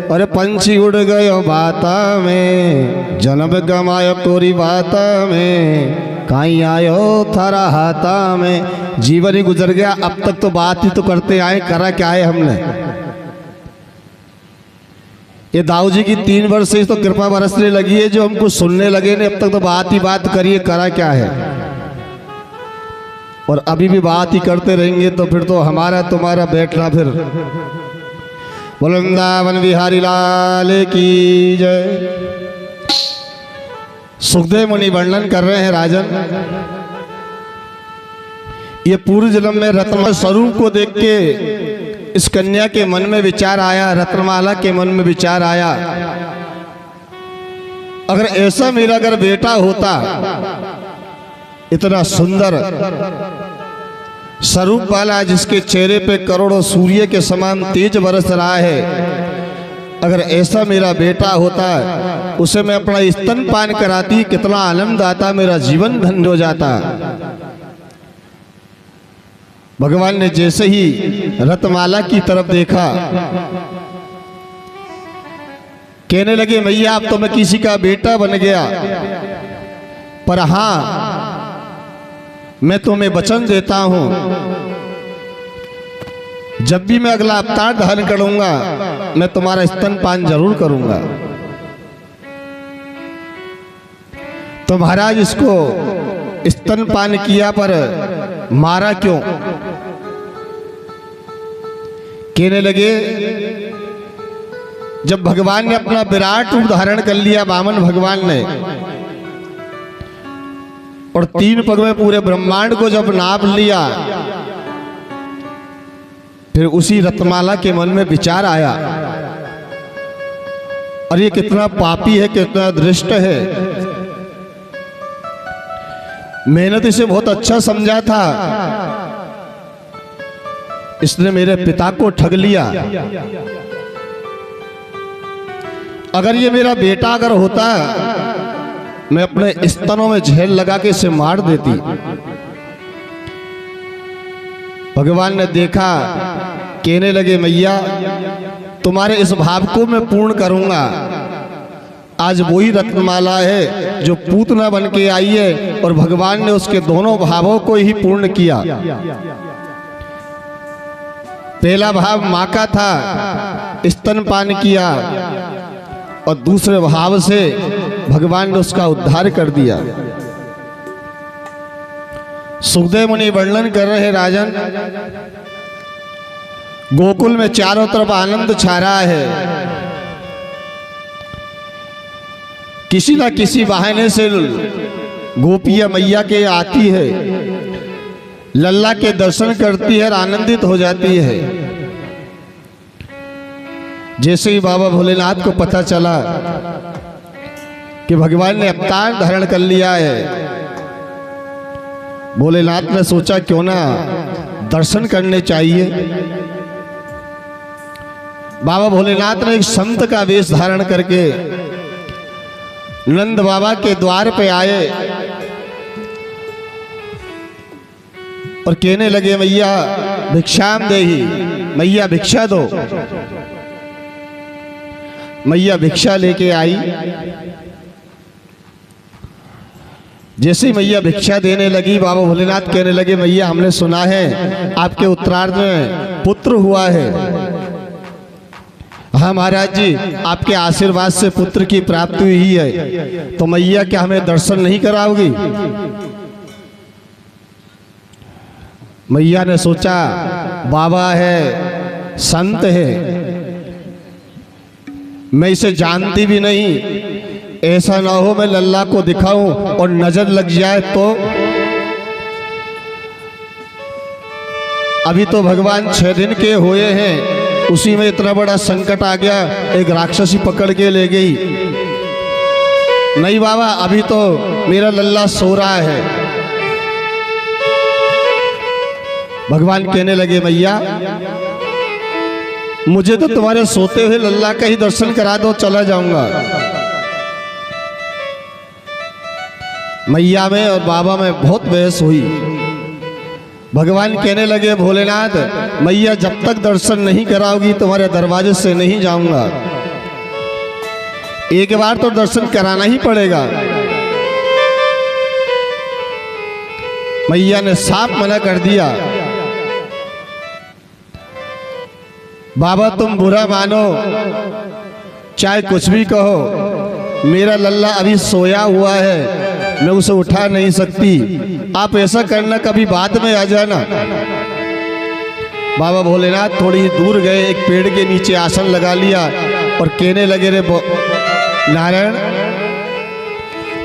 और पंछी उड़ गयो बाता में। जन्म गमायो कोरी बाता में, काई आयो थारा हाथा में। जीवन ही गुजर गया, अब तक तो बात ही तो करते आए, करा क्या है हमने। ये दाऊ जी की 3 वर्ष से तो कृपा बरसने लगी है, जो हमको सुनने लगे ने, अब तक तो बात ही बात करिए, करा क्या है। और अभी भी बात ही करते रहेंगे तो फिर तो हमारा तुम्हारा बैठना फिर। वृंदावन बिहारी लाल की जय। सुखदेव मुनि वर्णन कर रहे हैं, राजन ये पूर्व जन्म में रत्न स्वरूप को देख के इस कन्या के मन में विचार आया, रत्नमाला के मन में विचार आया, अगर ऐसा मेरा अगर बेटा होता, इतना सुंदर स्वरूप वाला, जिसके चेहरे पे करोड़ों सूर्य के समान तेज बरस रहा है, अगर ऐसा मेरा बेटा होता, उसे मैं अपना स्तनपान कराती, कितना आनंद आता, मेरा जीवन धन्य हो जाता। भगवान ने जैसे ही रत्नमाला की तरफ देखा, कहने लगे मैया अब तो मैं किसी का बेटा बन गया, पर हाँ, मैं तुम्हें वचन देता हूं, जब भी मैं अगला अवतार धारण करूंगा मैं तुम्हारा स्तनपान जरूर करूंगा। तो महाराज इसको स्तनपान किया पर मारा क्यों? कहने लगे जब भगवान ने अपना विराट रूप धारण कर लिया, वामन भगवान ने, और 3 पग में पूरे ब्रह्मांड को जब नाप लिया, फिर उसी रत्नमाला के मन में विचार आया, और ये कितना पापी है, कितना दृष्ट है। मेहनत इसे बहुत अच्छा समझा था, इसने मेरे पिता को ठग लिया। अगर ये मेरा बेटा अगर होता, मैं अपने स्तनों में झेल लगा के इसे मार देती। भगवान ने देखा, कहने लगे मैया तुम्हारे इस भाव को मैं पूर्ण करूंगा। आज वही रत्नमाला है जो पूतना बन के आई है, और भगवान ने उसके दोनों भावों को ही पूर्ण किया। पहला भाव मां का था, स्तनपान किया, और दूसरे भाव से भगवान ने उसका उद्धार कर दिया। सुखदेव मुनि वर्णन कर रहे, राजन गोकुल में चारों तरफ आनंद छा रहा है। किसी ना किसी बहाने से गोपिया मैया के आती है, लल्ला के दर्शन करती है और आनंदित हो जाती है। जैसे ही बाबा भोलेनाथ को पता चला कि भगवान ने अवतार धारण कर लिया है, भोलेनाथ ने सोचा क्यों ना दर्शन करने चाहिए। बाबा भोलेनाथ ने एक संत का वेश धारण करके नंद बाबा के द्वार पे आए और कहने लगे मैया भिक्षाम देहि, मैया भिक्षा दो। मैया भिक्षा लेके आई। जैसे ही मैया भिक्षा देने लगी, बाबा भोलेनाथ कहने लगे मैया हमने सुना है आपके उत्तरार्ध में पुत्र हुआ है। हाँ महाराज जी, आपके आशीर्वाद से पुत्र की प्राप्ति हुई है, तो मैया क्या हमें दर्शन नहीं कराओगी? मैया ने सोचा बाबा है, संत है, मैं इसे जानती भी नहीं, ऐसा ना हो मैं लल्ला को दिखाऊं और नजर लग जाए तो। अभी तो भगवान 6 दिन के हुए हैं, उसी में इतना बड़ा संकट आ गया, एक राक्षसी पकड़ के ले गई। नहीं बाबा, अभी तो मेरा लल्ला सो रहा है। भगवान कहने लगे मैया मुझे तो तुम्हारे सोते हुए लल्ला का ही दर्शन करा दो, चला जाऊंगा। मैया में और बाबा में बहुत बहस हुई। भगवान कहने लगे भोलेनाथ, मैया जब तक दर्शन नहीं कराओगी तुम्हारे दरवाजे से नहीं जाऊंगा। एक बार तो दर्शन कराना ही पड़ेगा। मैया ने साफ मना कर दिया। बाबा तुम बुरा मानो चाहे कुछ भी कहो, मेरा लल्ला अभी सोया हुआ है, मैं उसे उठा नहीं सकती। आप ऐसा करना कभी बाद में आ जाना। बाबा भोलेनाथ थोड़ी ही दूर गए, एक पेड़ के नीचे आसन लगा लिया और कहने लगे रे नारायण,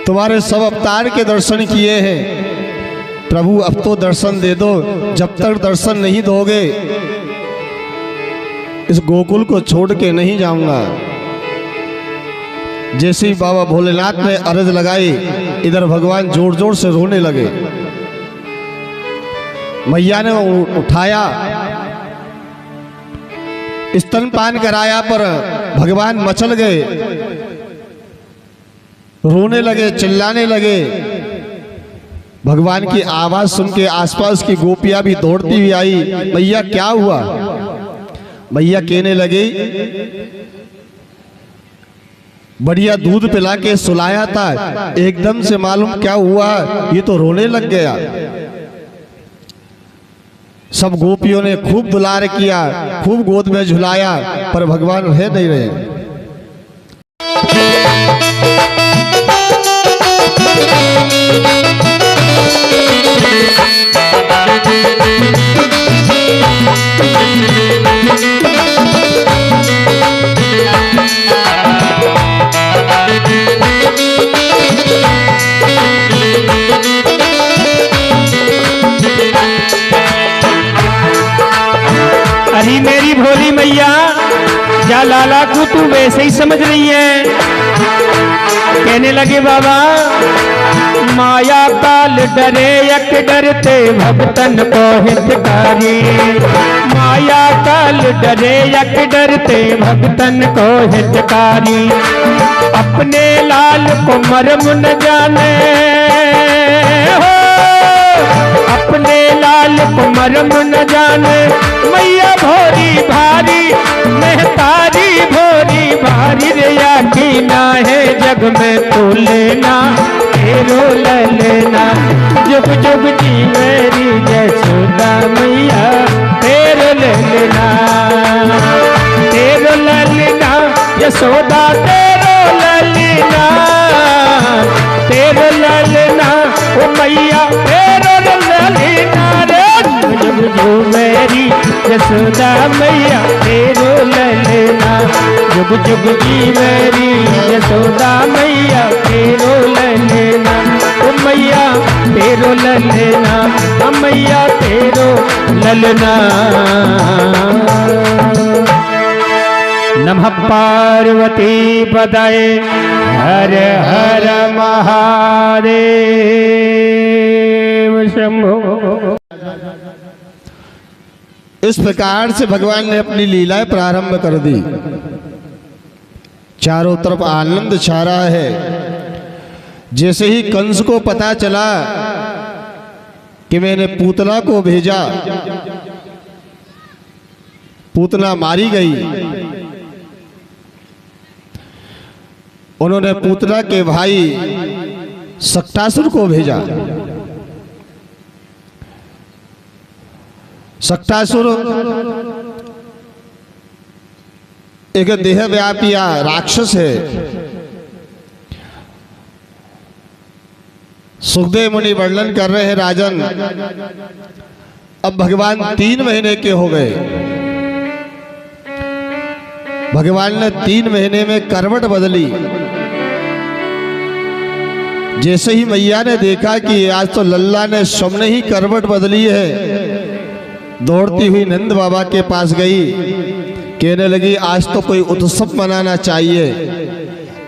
तुम्हारे सब अवतार के दर्शन किए हैं प्रभु, अब तो दर्शन दे दो। जब तक दर्शन नहीं दोगे इस गोकुल को छोड़ के नहीं जाऊंगा। जैसे ही बाबा भोलेनाथ ने अर्ज लगाई, इधर भगवान जोर जोर से रोने लगे। मैया ने उठाया, स्तनपान कराया, पर भगवान मचल गए, रोने लगे, चिल्लाने लगे। भगवान की आवाज सुन के आसपास की गोपियां भी दौड़ती हुई आई, मैया क्या हुआ? मैया कहने लगी बढ़िया दूध पिला के सुलाया था, एकदम से मालूम क्या हुआ, ये तो रोने लग गया। सब गोपियों ने खूब दुलार किया, खूब गोद में झुलाया, पर भगवान रह नहीं रहे। अरे मेरी भोली मैया, जा लाला को तू वैसे ही समझ रही है। कहने लगे बाबा, माया काल डरे यक डरते भक्तन को हितकारी। माया काल डरे यक डरते भक्तन को हितकारी। अपने लाल को मरम न जाने हो, अपने लाल को मरम न जाने। मैया भोरी भारी महतारी भोरी भारी रे, या की ना है जग में तो लेना तेरो ले लेना। जुग जुग जी मेरी यशोदा मैया तेरो ले लेना, तेरो ले लेना यशोदा तेरो ले लेना, तेरो ले लेना ओ मैया तेरो ले लेना रे। जुग जुग मेरी यशोदा मैया तेरो ले लेना, जुग जुग जी मेरी यशोदा मैया तेरो ले लेना। ओ मैया तेरो ले लेना, हम मैया तेरो ले लेना। नमः पार्वती पतये हर हर महादेव शंभो। इस प्रकार से भगवान ने अपनी लीलाएं प्रारंभ कर दी। चारों तरफ आनंद छा रहा है। जैसे ही कंस को पता चला कि मैंने पूतना को भेजा, पूतना मारी गई, उन्होंने पूतना के भाई सक्टासुर को भेजा। सक्टासुर एक देहव्यापी राक्षस है। सुखदेव मुनि वर्णन कर रहे हैं, राजन अब भगवान 3 महीने के हो गए। भगवान ने 3 महीने में करवट बदली। जैसे ही मैया ने देखा कि आज तो लल्ला ने सबने ही करवट बदली है, दौड़ती हुई नंद बाबा के पास गई। कहने लगी, आज तो कोई उत्सव मनाना चाहिए,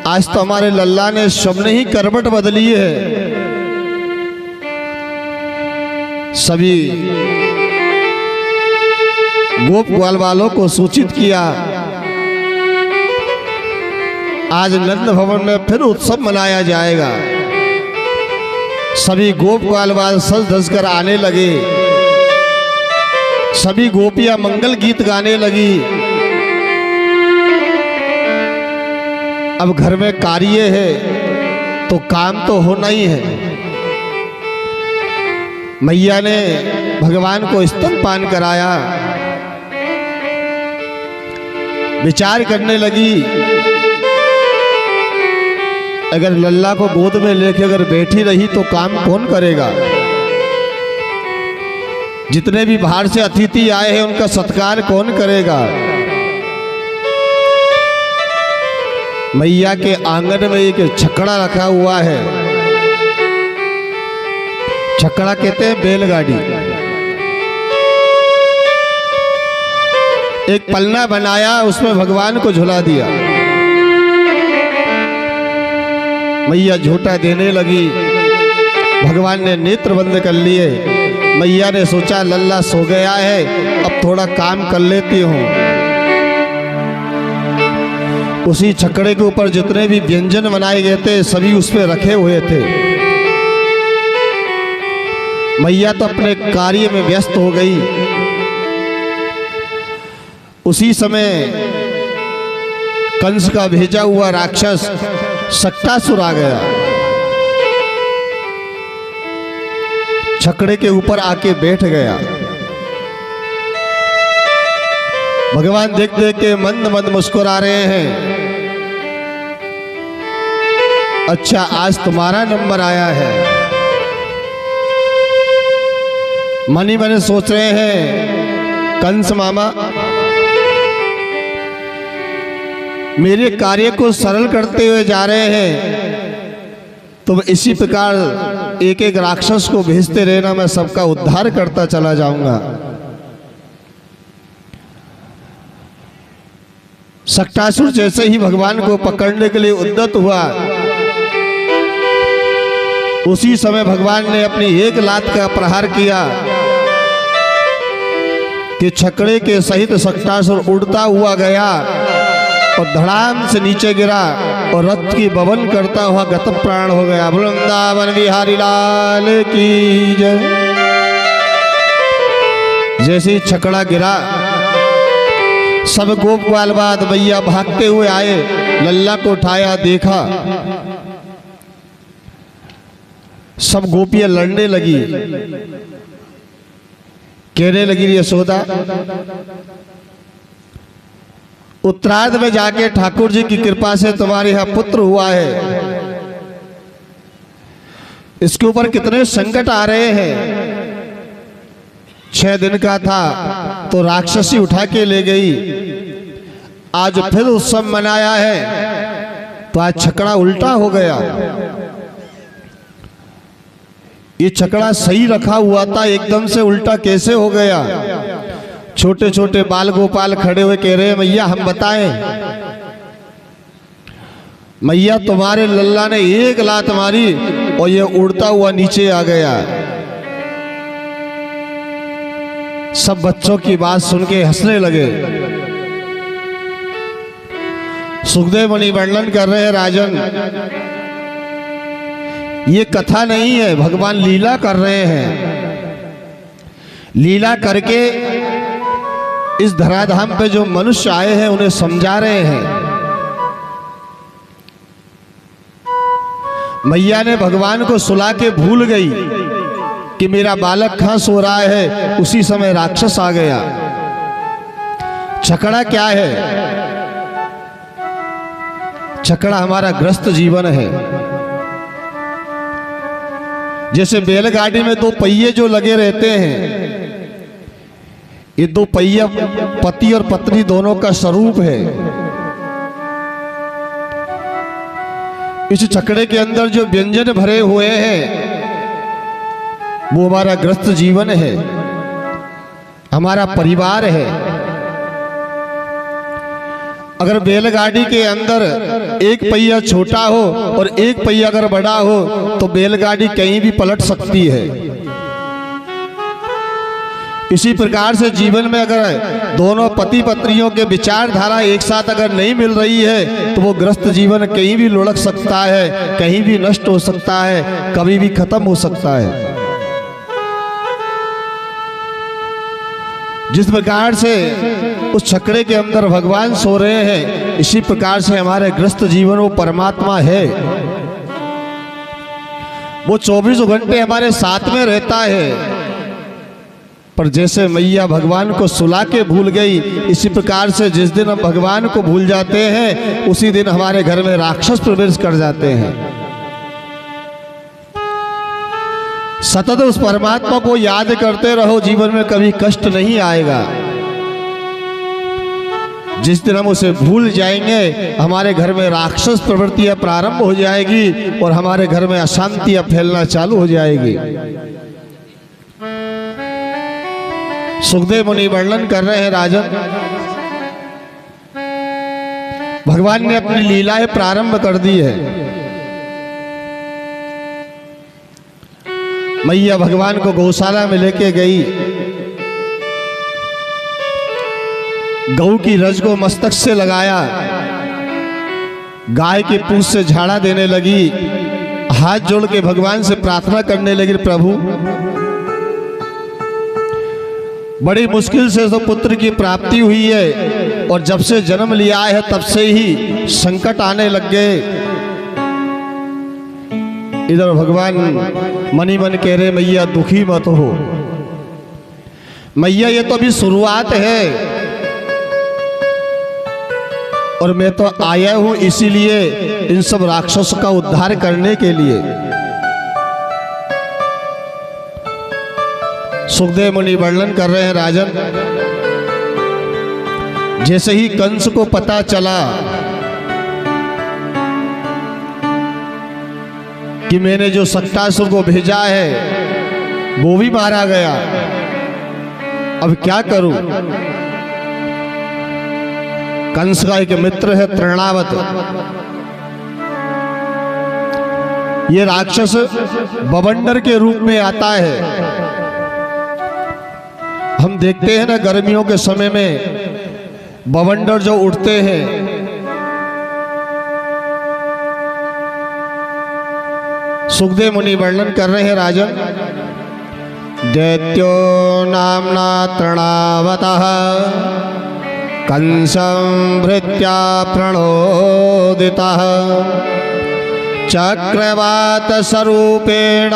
आज तो हमारे लल्ला ने सबने ही करवट बदली है। सभी गोप ग्वाल वालों को सूचित किया, आज नंद भवन में फिर उत्सव मनाया जाएगा। सभी गोप ग्वाल वाल सज धज कर आने लगे। सभी गोपियां मंगल गीत गाने लगी। अब घर में कार्य है तो काम तो होना ही है। मैया ने भगवान को स्तनपान कराया। विचार करने लगी, अगर लल्ला को गोद में लेके अगर बैठी रही तो काम कौन करेगा। जितने भी बाहर से अतिथि आए हैं उनका सत्कार कौन करेगा। मैया के आंगन में एक छकड़ा रखा हुआ है। छकड़ा कहते हैं बैलगाड़ी। एक पलना बनाया, उसमें भगवान को झुला दिया। मैया झूठा देने लगी। भगवान ने नेत्र बंद कर लिए। मैया ने सोचा लल्ला सो गया है, अब थोड़ा काम कर लेती हूँ। उसी छकड़े के ऊपर जितने भी व्यंजन बनाए गए थे सभी उस पर रखे हुए थे। मैया तो अपने कार्य में व्यस्त हो गई। उसी समय कंस का भेजा हुआ राक्षस सक्टासुर आ गया। छकड़े के ऊपर आके बैठ गया। भगवान देख देख के मंद मंद मुस्कुरा रहे हैं। अच्छा, आज तुम्हारा नंबर आया है। मन ही मन सोच रहे हैं, कंस मामा मेरे कार्य को सरल करते हुए जा रहे हैं, तुम इसी प्रकार एक एक राक्षस को भेजते रहना, मैं सबका उद्धार करता चला जाऊंगा। सक्टासुर जैसे ही भगवान को पकड़ने के लिए उद्यत हुआ, उसी समय भगवान ने अपनी एक लात का प्रहार किया कि छकड़े के सहित सक्टासुर उड़ता हुआ गया और धड़ाम से नीचे गिरा और रथ की बवन करता हुआ गत प्राण हो गया। वृंदावन बिहारी लाल की जय। जैसे ही छकड़ा गिरा, सब गोपाल बाद भैया भागते हुए आए, लल्ला को उठाया, देखा सब गोपियां लड़ने लगी। कहने लगी यशोदा, उत्तरायण में जाके ठाकुर जी की कृपा से तुम्हारे यहां पुत्र हुआ है, इसके ऊपर कितने संकट आ रहे हैं। 6 दिन का था तो राक्षसी उठा के ले गई, आज फिर उत्सव मनाया है तो आज छकड़ा उल्टा हो गया। ये छकड़ा सही रखा हुआ था, एकदम से उल्टा कैसे हो गया। छोटे छोटे बाल गोपाल खड़े हुए कह रहे हैं, मैया हम बताएं। मैया तुम्हारे लल्ला ने एक लात मारी और ये उड़ता हुआ नीचे आ गया। सब बच्चों की बात सुन के हंसने लगे। सुखदेव मुनि वर्णन कर रहे हैं, राजन ये कथा नहीं है, भगवान लीला कर रहे हैं। लीला करके इस धराधाम पे जो मनुष्य आए हैं उन्हें समझा रहे हैं। मैया ने भगवान को सुला के भूल गई कि मेरा बालक कहां सो रहा है, उसी समय राक्षस आ गया। छकड़ा क्या है? छकड़ा हमारा ग्रस्त जीवन है। जैसे बैलगाड़ी में 2 पहिए जो लगे रहते हैं, ये 2 पहिया पति और पत्नी दोनों का स्वरूप है। इस छकड़े के अंदर जो व्यंजन भरे हुए हैं वो हमारा ग्रस्त जीवन है, हमारा परिवार है। अगर बैलगाड़ी के अंदर एक पहिया छोटा हो और एक पहिया अगर बड़ा हो तो बैलगाड़ी कहीं भी पलट सकती है। इसी प्रकार से जीवन में अगर दोनों पति पत्नियों के विचारधारा एक साथ अगर नहीं मिल रही है तो वो ग्रस्त जीवन कहीं भी लुढ़क सकता है, कहीं भी नष्ट हो सकता है, कभी भी खत्म हो सकता है। जिस प्रकार से उस छकड़े के अंदर भगवान सो रहे हैं, इसी प्रकार से हमारे ग्रस्त जीवन वो परमात्मा है। वो 24 घंटे हमारे साथ में रहता है। पर जैसे मैया भगवान को सुला के भूल गई, इसी प्रकार से जिस दिन हम भगवान को भूल जाते हैं उसी दिन हमारे घर में राक्षस प्रवेश कर जाते हैं। सतत उस परमात्मा को याद करते रहो, जीवन में कभी कष्ट नहीं आएगा। जिस दिन हम उसे भूल जाएंगे हमारे घर में राक्षस प्रवृत्तियां प्रारंभ हो जाएगी और हमारे घर में अशांतियां फैलना चालू हो जाएगी। सुखदेव मुनि वर्णन कर रहे हैं, राजन भगवान ने अपनी लीलाएं प्रारंभ कर दी है। मैया भगवान को गौशाला में लेके गई, गऊ की रज को मस्तक से लगाया, गाय के पूंछ से झाड़ा देने लगी, हाथ जोड़ के भगवान से प्रार्थना करने लगी, प्रभु बड़ी मुश्किल से तो पुत्र की प्राप्ति हुई है, और जब से जन्म लिया है तब से ही संकट आने लग गए। इधर भगवान मनी मन कह रहे मैया दुखी मत हो, मैया ये तो अभी शुरुआत है और मैं तो आया हूं इसीलिए इन सब राक्षसों का उद्धार करने के लिए। सुखदेव मुनि वर्णन कर रहे हैं राजन, जैसे ही कंस को पता चला कि मैंने जो सक्टासुर को भेजा है वो भी मारा गया, अब क्या करूं। कंस का एक मित्र है तृणावत, ये राक्षस बवंडर के रूप में आता है। हम देखते हैं ना गर्मियों के समय में बवंडर जो उठते हैं, सुखदेव मुनि वर्णन कर रहे हैं राजन, दैत्यो नामना तृणावतः कंसं भृत्या प्रणोदितः चक्रवात स्वरूपेण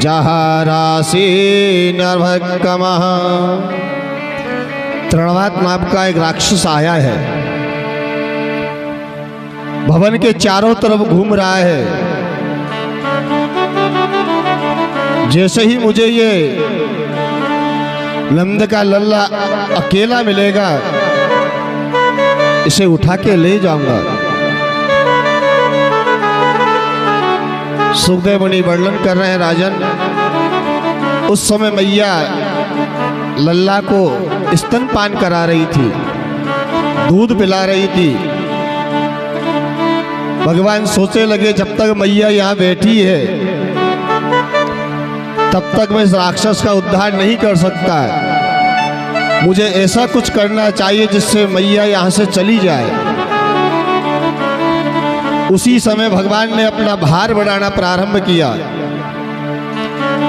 जहारासी नर्भकमः। तृणवात नाम का एक राक्षस आया है, भवन के चारों तरफ घूम रहा है। जैसे ही मुझे ये नंद का लल्ला अकेला मिलेगा इसे उठा के ले जाऊंगा। सुखदेव मुनि वर्णन कर रहे हैं राजन, उस समय मैया लल्ला को स्तनपान करा रही थी, दूध पिला रही थी। भगवान सोचने लगे जब तक मैया यहाँ बैठी है तब तक मैं इस राक्षस का उद्धार नहीं कर सकता है, मुझे ऐसा कुछ करना चाहिए जिससे मैया यहाँ से चली जाए। उसी समय भगवान ने अपना भार बढ़ाना प्रारंभ किया,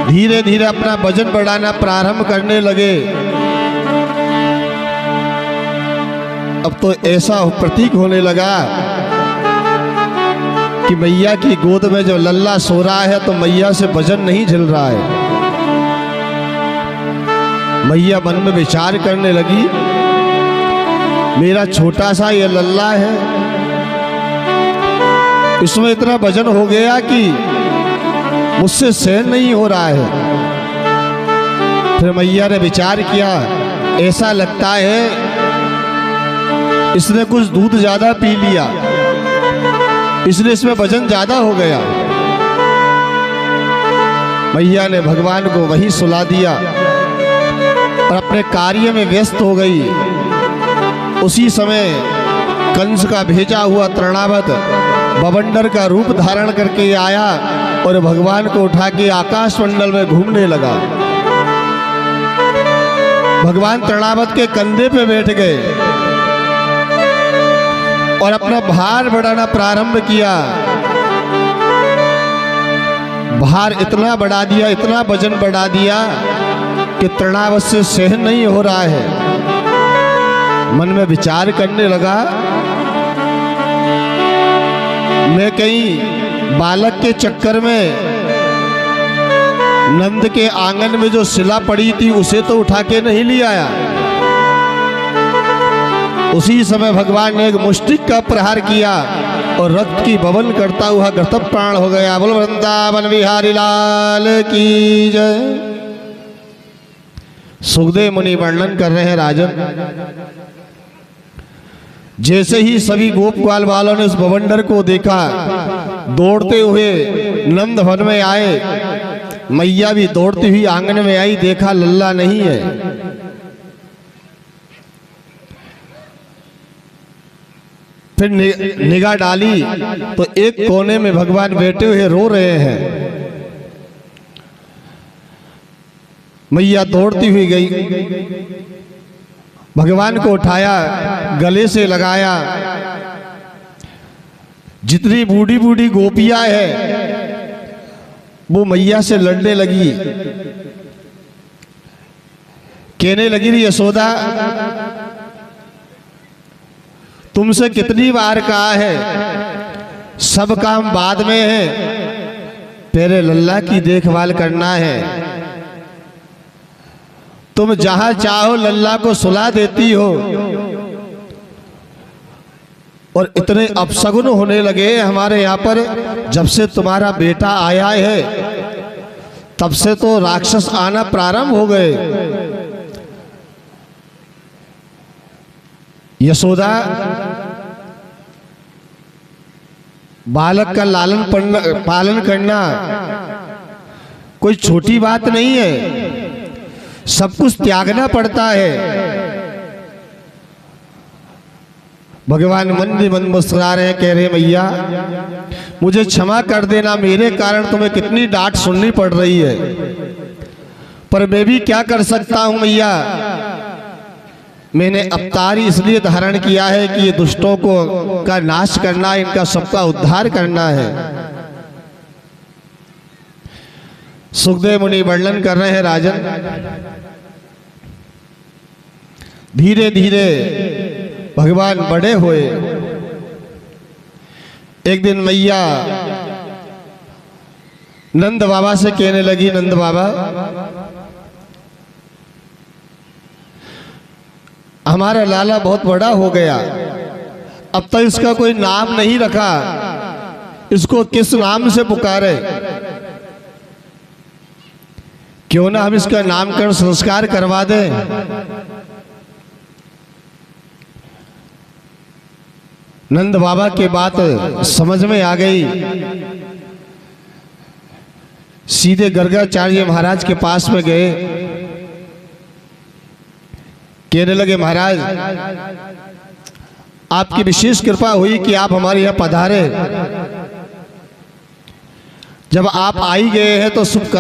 धीरे धीरे अपना वजन बढ़ाना प्रारंभ करने लगे। अब तो ऐसा प्रतीक होने लगा कि मैया की गोद में जो लल्ला सो रहा है तो मैया से वजन नहीं झेल रहा है। मैया मन में विचार करने लगी, मेरा छोटा सा ये लल्ला है, इसमें इतना वजन हो गया कि मुझसे सहन नहीं हो रहा है। फिर मैया ने विचार किया, ऐसा लगता है इसने कुछ दूध ज्यादा पी लिया, इसलिए इसमें वजन ज्यादा हो गया। मैया ने भगवान को वहीं सुला दिया और अपने कार्य में व्यस्त हो गई। उसी समय कंस का भेजा हुआ तृणावत बवंडर का रूप धारण करके आया और भगवान को उठा के आकाश मंडल में घूमने लगा। भगवान तृणावत के कंधे पे बैठ गए और अपना भार बढ़ाना प्रारंभ किया। भार इतना बढ़ा दिया, इतना वजन बढ़ा दिया कि तृणावत से सहन नहीं हो रहा है। मन में विचार करने लगा, मैं कहीं बालक के चक्कर में नंद के आंगन में जो शिला पड़ी थी उसे तो उठा के नहीं ले आया। उसी समय भगवान ने एक मुष्टिक का प्रहार किया और रक्त की बवन करता हुआ गतप प्राण हो गया। बोल वृंदावन बिहारी लाल की जय। सुखदेव मुनि वर्णन कर रहे हैं राजन, जैसे ही सभी गोपपाल वालों ने उस बवंडर को देखा, दौड़ते हुए नंद भवन में आए। मैया भी दौड़ती हुई आंगन में आई, देखा लल्ला नहीं है। फिर निगाह डाली तो एक कोने में भगवान बैठे हुए रो रहे हैं। मैया दौड़ती हुई गई, भगवान को उठाया, गले से लगाया। जितनी बूढ़ी बूढ़ी गोपियां हैं वो मैया से लड़ने लगी, कहने लगी यशोदा तुमसे कितनी बार कहा है, सब काम बाद में है, तेरे लल्ला की देखभाल करना है। तुम जहां चाहो लल्ला को सुला देती हो, और इतने अपशगुन होने लगे हमारे यहाँ पर। जब से तुम्हारा बेटा आया है तब से तो राक्षस आना प्रारंभ हो गए। यशोदा, बालक का पालन करना कोई छोटी बात नहीं है, सब कुछ त्यागना पड़ता है। भगवान मन ही मन मुस्कुरा रहे हैं, कह रहे मैया मुझे क्षमा कर देना, मेरे कारण तुम्हें कितनी डांट सुननी पड़ रही है, पर मैं भी क्या कर सकता हूं मैया। मैंने अवतार इसलिए धारण किया है कि ये दुष्टों को का नाश करना, इनका सबका उद्धार करना है। सुखदेव मुनि वर्णन कर रहे हैं, राजन धीरे धीरे भगवान बड़े हुए। एक दिन मैया नंद बाबा से कहने लगी, नंद बाबा हमारा लाला बहुत बड़ा हो गया, अब तक इसका कोई नाम नहीं रखा, इसको किस नाम से पुकारे, क्यों ना हम इसका नामकरण संस्कार करवा दें। नंद बाबा की बात समझ में आ गई, सीधे गर्गाचार्य महाराज के पास में गए, कहने लगे महाराज आपकी विशेष कृपा हुई कि आप हमारे यहाँ पधारे, जब आप आ ही गए हैं तो शुभ